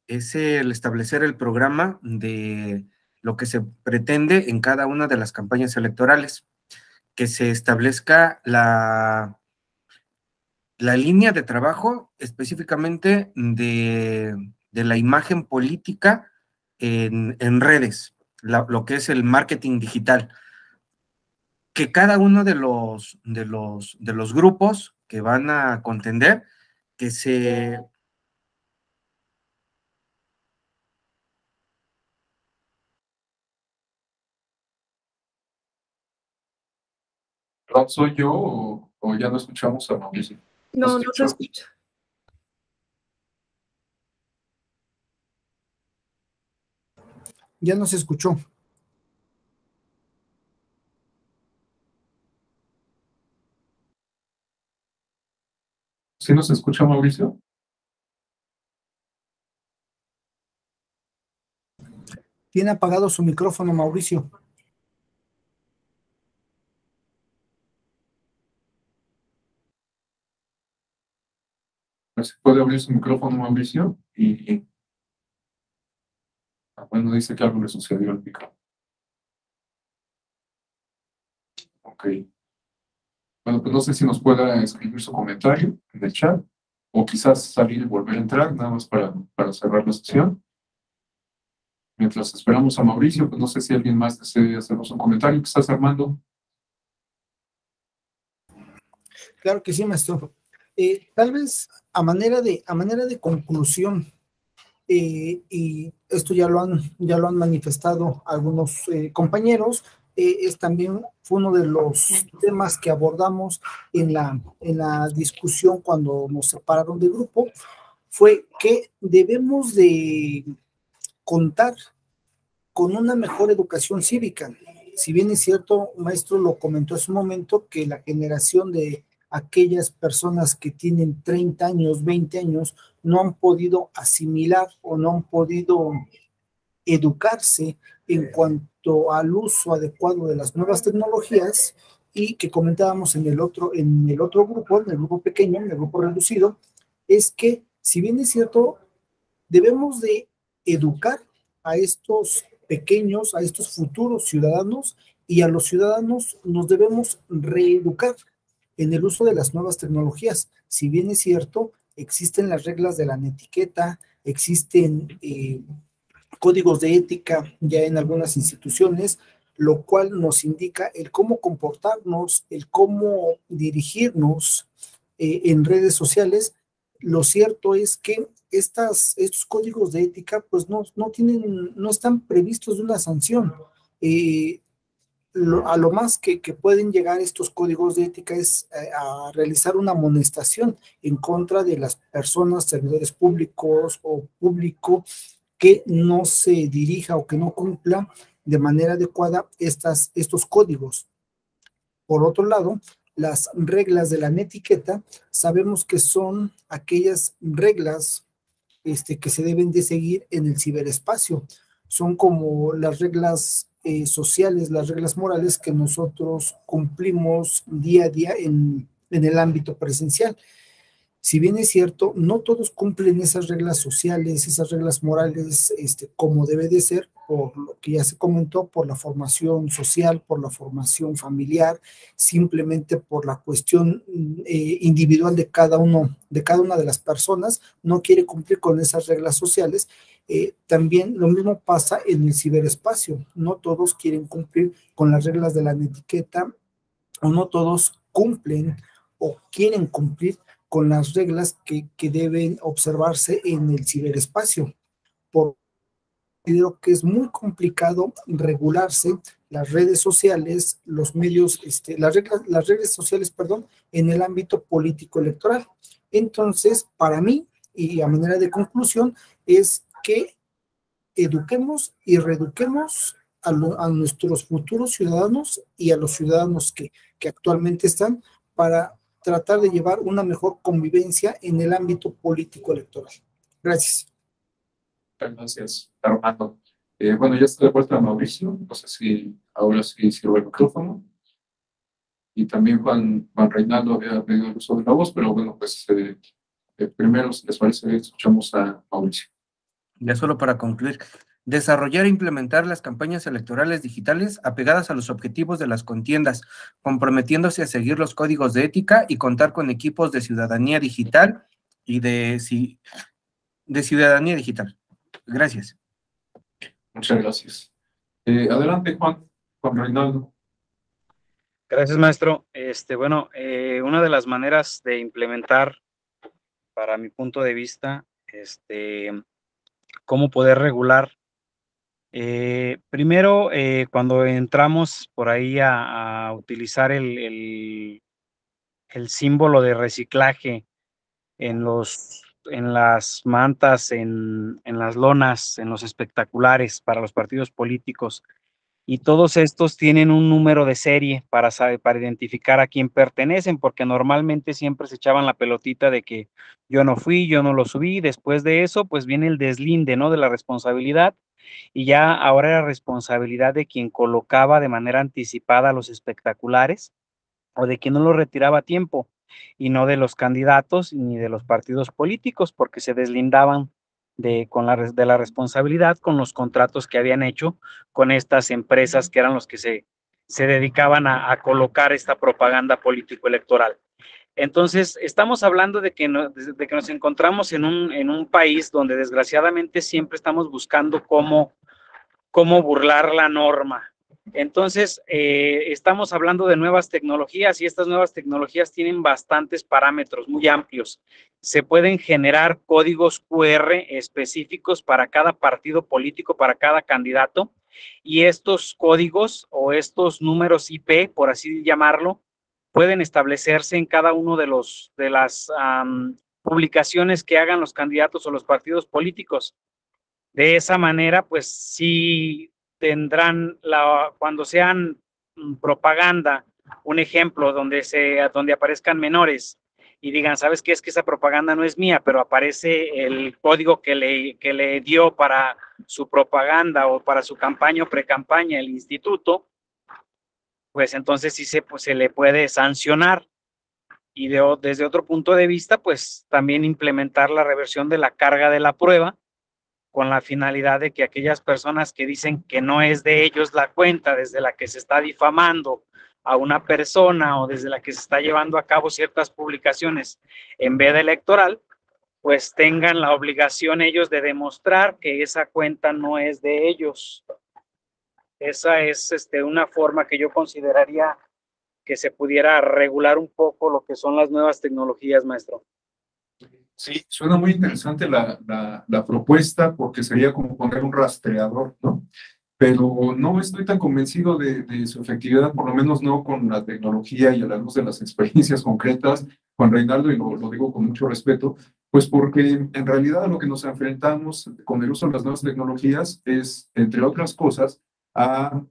es el establecer el programa de lo que se pretende en cada una de las campañas electorales, que se establezca la línea de trabajo específicamente de la imagen política en redes, lo que es el marketing digital, que cada uno de los grupos que van a contender, que se... ¿Soy yo o ya no escuchamos a Mauricio? No, no se escucha. Ya no se escuchó. ¿Sí nos escucha, Mauricio? Tiene apagado su micrófono, Mauricio. ¿Se puede abrir su micrófono, Mauricio? Bueno, dice que algo le sucedió al micrófono. Ok. Bueno, pues no sé si nos pueda escribir su comentario en el chat o quizás salir y volver a entrar, nada más para cerrar la sesión. Mientras esperamos a Mauricio, pues no sé si alguien más desea hacernos un comentario. ¿Qué Armando? Claro que sí, maestro. Tal vez a manera de conclusión, y esto ya lo han manifestado algunos compañeros, es también fue uno de los temas que abordamos en la discusión cuando nos separaron del grupo, fue que debemos de contar con una mejor educación cívica. Si bien es cierto, maestro lo comentó hace un momento, que la generación de aquellas personas que tienen 30 años, 20 años, no han podido asimilar o no han podido educarse en cuanto al uso adecuado de las nuevas tecnologías, y que comentábamos en el otro grupo, en el grupo pequeño, en el grupo reducido, es que si bien es cierto, debemos de educar a estos pequeños, a estos futuros ciudadanos, y a los ciudadanos nos debemos reeducar en el uso de las nuevas tecnologías. Si bien es cierto, existen las reglas de la netiqueta, existen códigos de ética ya en algunas instituciones, lo cual nos indica el cómo comportarnos, el cómo dirigirnos en redes sociales. Lo cierto es que estos códigos de ética pues no están previstos de una sanción. A lo más que pueden llegar estos códigos de ética es a realizar una amonestación en contra de las personas, servidores públicos o público, que no se dirija o que no cumpla de manera adecuada estos códigos. Por otro lado, las reglas de la netiqueta sabemos que son aquellas reglas que se deben de seguir en el ciberespacio. Son como las reglas sociales, las reglas morales que nosotros cumplimos día a día en el ámbito presencial. Si bien es cierto, no todos cumplen esas reglas sociales, esas reglas morales, como debe de ser, por lo que ya se comentó, por la formación social, por la formación familiar, simplemente por la cuestión individual de cada una de las personas, no quiere cumplir con esas reglas sociales. También lo mismo pasa en el ciberespacio, no todos quieren cumplir con las reglas de la etiqueta, o no todos cumplen o quieren cumplir con las reglas que deben observarse en el ciberespacio. Considero que es muy complicado regularse las redes sociales, los medios, las redes sociales, perdón, en el ámbito político electoral. Entonces, para mí, y a manera de conclusión, es que eduquemos y reeduquemos a nuestros futuros ciudadanos y a los ciudadanos que actualmente están, para tratar de llevar una mejor convivencia en el ámbito político electoral. Gracias. Gracias, Armando. Bueno, ya está de vuelta Mauricio. No sé si ahora sí sirve el micrófono. Y también Juan Reinaldo había pedido el uso de la voz, pero bueno, pues primero, si les parece, escuchamos a Mauricio. Ya solo para concluir, desarrollar e implementar las campañas electorales digitales apegadas a los objetivos de las contiendas, comprometiéndose a seguir los códigos de ética y contar con equipos de ciudadanía digital y de ciudadanía digital. Gracias. Muchas gracias. Adelante, Juan Reinaldo. Gracias, maestro. Bueno, una de las maneras de implementar, para mi punto de vista, cómo poder regular. Primero, cuando entramos por ahí a utilizar el símbolo de reciclaje en las mantas, en las lonas, en los espectaculares para los partidos políticos, y todos estos tienen un número de serie para identificar a quién pertenecen, porque normalmente siempre se echaban la pelotita de que yo no fui, yo no lo subí. Después de eso, pues viene el deslinde, ¿no?, de la responsabilidad, y ya ahora era responsabilidad de quien colocaba de manera anticipada los espectaculares o de quien no lo retiraba a tiempo, y no de los candidatos ni de los partidos políticos, porque se deslindaban de la responsabilidad con los contratos que habían hecho con estas empresas que eran los que se se dedicaban a colocar esta propaganda político-electoral. Entonces, estamos hablando de que nos encontramos en un país donde desgraciadamente siempre estamos buscando cómo burlar la norma. Entonces, estamos hablando de nuevas tecnologías y estas nuevas tecnologías tienen bastantes parámetros muy amplios. Se pueden generar códigos QR específicos para cada partido político, para cada candidato, y estos códigos o estos números IP, por así llamarlo, pueden establecerse en cada uno de las publicaciones que hagan los candidatos o los partidos políticos. De esa manera, pues sí tendrán, cuando sean propaganda, un ejemplo donde aparezcan menores y digan, ¿sabes qué? Es que esa propaganda no es mía, pero aparece el código que le dio para su propaganda o para su campaña o precampaña el instituto, pues entonces sí se le puede sancionar. Y desde otro punto de vista, pues también implementar la reversión de la carga de la prueba, con la finalidad de que aquellas personas que dicen que no es de ellos la cuenta desde la que se está difamando a una persona o desde la que se está llevando a cabo ciertas publicaciones en veda electoral, pues tengan la obligación ellos de demostrar que esa cuenta no es de ellos. Esa es una forma que yo consideraría que se pudiera regular un poco lo que son las nuevas tecnologías, maestro. Sí, suena muy interesante la propuesta porque sería como poner un rastreador, ¿no? Pero no estoy tan convencido de su efectividad, por lo menos no con la tecnología y a la luz de las experiencias concretas, Juan Reinaldo, y lo digo con mucho respeto, pues porque en realidad a lo que nos enfrentamos con el uso de las nuevas tecnologías es, entre otras cosas, a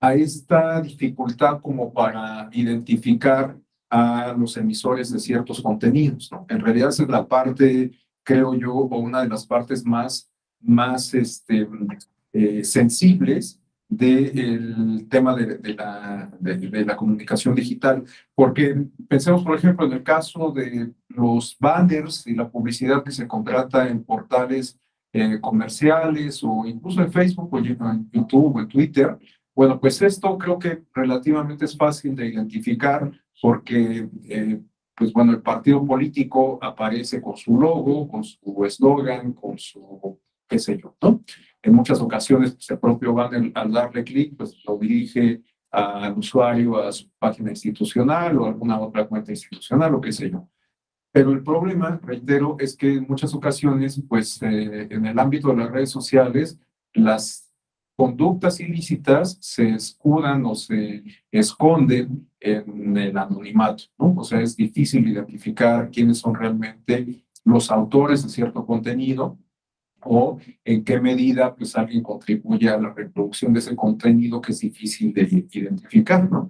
esta dificultad como para identificar a los emisores de ciertos contenidos, ¿no? En realidad esa es la parte, creo yo, o una de las partes más sensibles del tema de la comunicación digital, porque pensemos, por ejemplo, en el caso de los banners y la publicidad que se contrata en portales comerciales o incluso en Facebook o en YouTube o en Twitter. Bueno, pues esto creo que relativamente es fácil de identificar porque, pues bueno, el partido político aparece con su logo, con su eslogan, con su, qué sé yo, ¿no? En muchas ocasiones, pues el propio banner, al darle clic, pues lo dirige al usuario a su página institucional o alguna otra cuenta institucional o qué sé yo. Pero el problema, reitero, es que en muchas ocasiones, pues en el ámbito de las redes sociales, las conductas ilícitas se escudan o se esconden en el anonimato, ¿no? O sea, es difícil identificar quiénes son realmente los autores de cierto contenido o en qué medida pues alguien contribuye a la reproducción de ese contenido que es difícil de identificar, ¿no?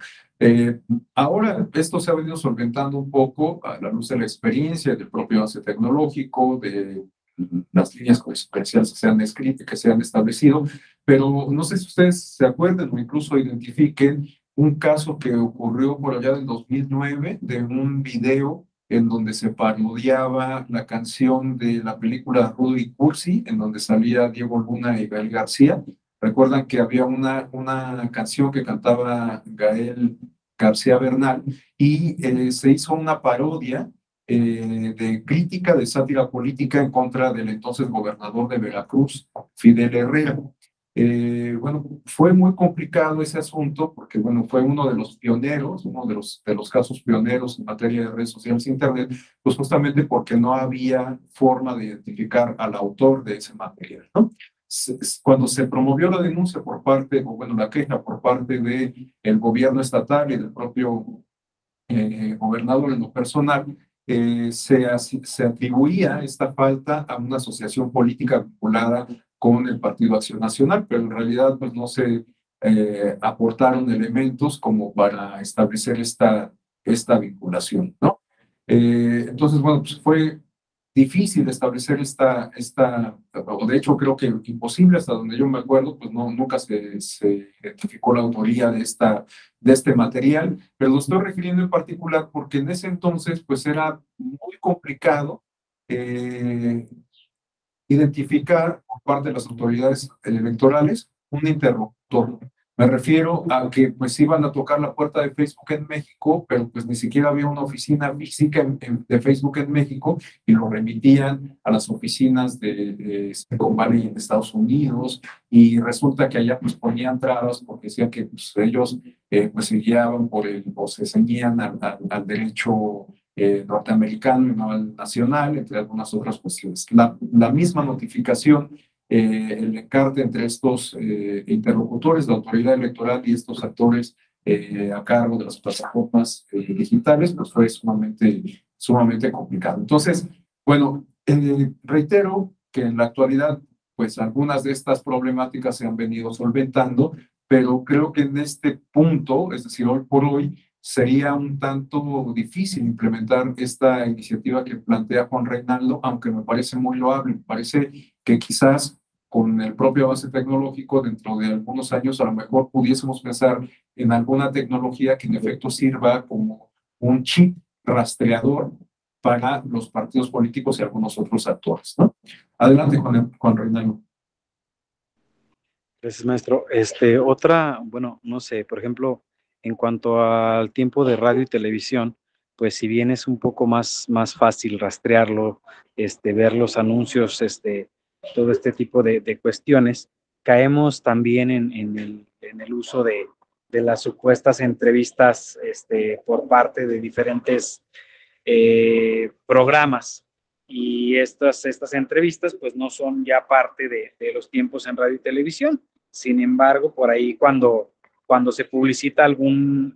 Ahora esto se ha venido solventando un poco a la luz de la experiencia, del propio avance tecnológico, de las líneas comerciales que se han establecido, pero no sé si ustedes se acuerdan o incluso identifiquen un caso que ocurrió por allá del 2009 de un video en donde se parodiaba la canción de la película Rudo y Cursi, en donde salía Diego Luna y Gael García. Recuerdan que había una canción que cantaba Gael García Bernal y se hizo una parodia de crítica, de sátira política en contra del entonces gobernador de Veracruz, Fidel Herrera. Bueno, fue muy complicado ese asunto porque, bueno, fue uno de los pioneros, uno de los casos pioneros en materia de redes sociales e internet, pues justamente porque no había forma de identificar al autor de ese material, ¿no? Cuando se promovió la denuncia por parte, o bueno, la queja por parte del gobierno estatal y del propio gobernador en lo personal, se atribuía esta falta a una asociación política vinculada con el Partido Acción Nacional, pero en realidad pues no se aportaron elementos como para establecer esta vinculación, ¿no? Entonces, bueno, pues fue difícil establecer o de hecho creo que imposible, hasta donde yo me acuerdo, pues no, nunca se identificó la autoría de este material, pero lo estoy refiriendo en particular porque en ese entonces pues era muy complicado identificar por parte de las autoridades electorales un interruptor. Me refiero a que pues iban a tocar la puerta de Facebook en México, pero pues ni siquiera había una oficina física de Facebook en México y lo remitían a las oficinas de Silicon Valley en Estados Unidos, y resulta que allá pues ponían trabas porque decían que pues, ellos pues se guiaban por o se ceñían al derecho norteamericano y no al nacional, entre algunas otras cuestiones. La misma notificación, el encarte entre estos interlocutores, la autoridad electoral y estos actores a cargo de las plataformas digitales, pues fue sumamente complicado. Entonces, bueno, reitero que en la actualidad, pues algunas de estas problemáticas se han venido solventando, pero creo que en este punto, es decir, hoy por hoy, sería un tanto difícil implementar esta iniciativa que plantea Juan Reinaldo, aunque me parece muy loable. Me parece que quizás con el propio avance tecnológico, dentro de algunos años, a lo mejor pudiésemos pensar en alguna tecnología que en efecto sirva como un chip rastreador para los partidos políticos y algunos otros actores, ¿no? Adelante, Juan Reinaldo. Gracias, maestro. Bueno, no sé, por ejemplo, en cuanto al tiempo de radio y televisión, pues si bien es un poco más fácil rastrearlo, ver los anuncios, todo este tipo de cuestiones, caemos también en el uso de las supuestas entrevistas por parte de diferentes programas. Y estas entrevistas pues no son ya parte de los tiempos en radio y televisión. Sin embargo, por ahí cuando se publicita algún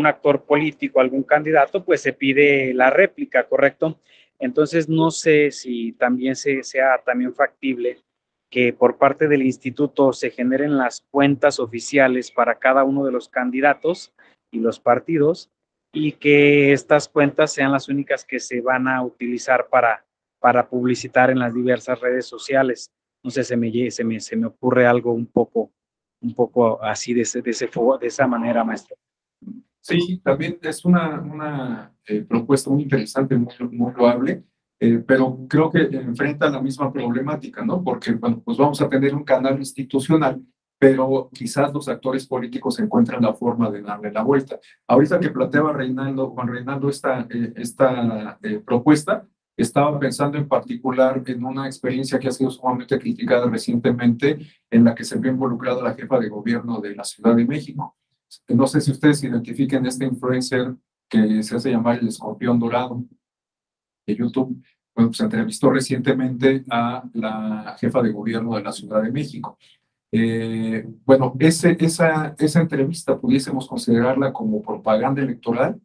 actor político, algún candidato, pues se pide la réplica, ¿correcto? Entonces no sé si también sea también factible que por parte del instituto se generen las cuentas oficiales para cada uno de los candidatos y los partidos, y que estas cuentas sean las únicas que se van a utilizar para publicitar en las diversas redes sociales. No sé, se me ocurre algo un poco así de esa manera, maestro. Sí, también es una propuesta muy interesante, muy loable, pero creo que enfrenta la misma problemática, ¿no? Porque, bueno, pues vamos a tener un canal institucional, pero quizás los actores políticos encuentran la forma de darle la vuelta. Ahorita que planteaba Juan Reinaldo esta propuesta, estaba pensando en particular en una experiencia que ha sido sumamente criticada recientemente, en la que se vio involucrada la jefa de gobierno de la Ciudad de México. No sé si ustedes identifiquen este influencer que se hace llamar el Escorpión Dorado de YouTube. Bueno, pues entrevistó recientemente a la jefa de gobierno de la Ciudad de México. Bueno, esa entrevista pudiésemos considerarla como propaganda electoral.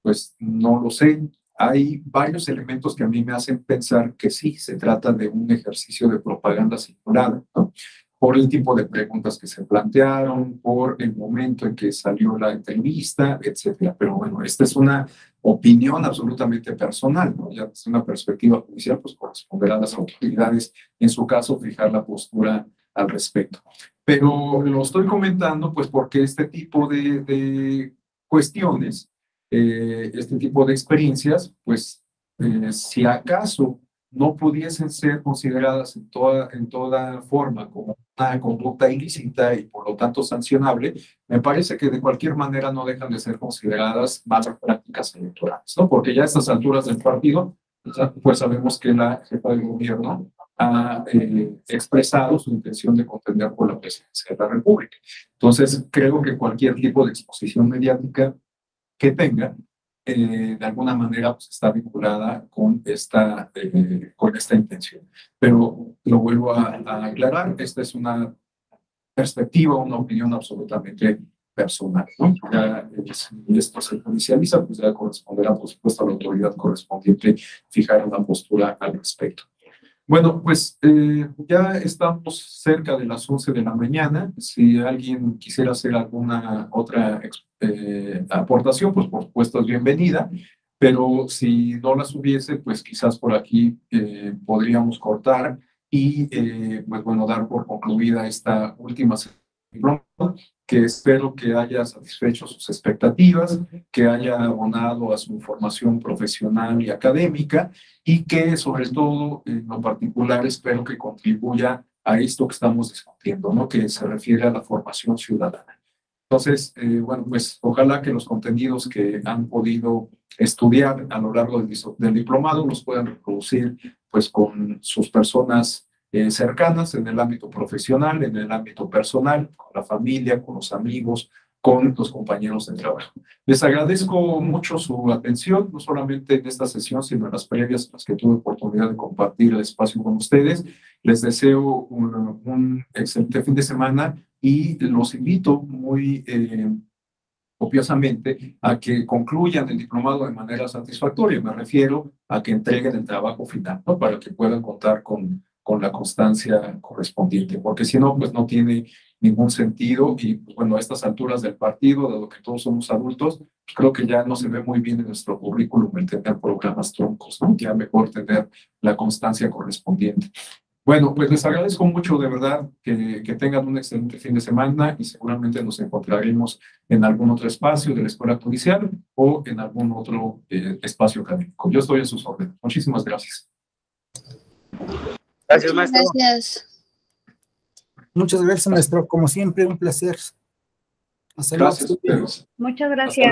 Pues no lo sé. Hay varios elementos que a mí me hacen pensar que sí, se trata de un ejercicio de propaganda simulada, ¿no? Por el tipo de preguntas que se plantearon, por el momento en que salió la entrevista, etcétera. Pero bueno, esta es una opinión absolutamente personal, ¿no? Ya desde una perspectiva judicial, pues corresponderá a las autoridades, en su caso, fijar la postura al respecto. Pero lo estoy comentando, pues, porque este tipo de cuestiones, este tipo de experiencias, pues, si acaso no pudiesen ser consideradas en toda forma como una conducta ilícita y por lo tanto sancionable, me parece que de cualquier manera no dejan de ser consideradas malas prácticas electorales, ¿no? Porque ya a estas alturas del partido, pues sabemos que la jefa del gobierno ha expresado su intención de contender por la presidencia de la República. Entonces, creo que cualquier tipo de exposición mediática que tenga, de alguna manera pues, está vinculada con esta intención. Pero lo vuelvo a aclarar, esta es una perspectiva, una opinión absolutamente personal, ¿no? Ya, si esto se judicializa, pues ya corresponderá, por supuesto, a la autoridad correspondiente fijar una postura al respecto. Bueno, pues ya estamos cerca de las 11 de la mañana. Si alguien quisiera hacer alguna otra aportación, pues por supuesto es bienvenida, pero si no las hubiese, pues quizás por aquí podríamos cortar y, pues bueno, dar por concluida esta última diplomado, que espero que haya satisfecho sus expectativas, que haya abonado a su formación profesional y académica y que sobre todo en lo particular espero que contribuya a esto que estamos discutiendo, ¿no? Que se refiere a la formación ciudadana. Entonces, bueno, pues ojalá que los contenidos que han podido estudiar a lo largo del diplomado los puedan reproducir pues con sus personas cercanas en el ámbito profesional, en el ámbito personal, con la familia, con los amigos, con los compañeros de trabajo. Les agradezco mucho su atención, no solamente en esta sesión, sino en las previas en las que tuve oportunidad de compartir el espacio con ustedes. Les deseo un excelente fin de semana y los invito muy copiosamente a que concluyan el diplomado de manera satisfactoria. Me refiero a que entreguen el trabajo final, ¿no? Para que puedan contar con la constancia correspondiente, porque si no, pues no tiene ningún sentido y bueno, a estas alturas del partido, dado que todos somos adultos, pues creo que ya no se ve muy bien en nuestro currículum el tener programas troncos, ¿no? Ya mejor tener la constancia correspondiente. Bueno, pues les agradezco mucho de verdad que tengan un excelente fin de semana y seguramente nos encontraremos en algún otro espacio de la Escuela Judicial o en algún otro espacio académico. Yo estoy a sus órdenes. Muchísimas gracias. Gracias, maestro. Gracias. Muchas gracias, maestro. Como siempre, un placer. Hasta luego. Gracias. Muchas gracias.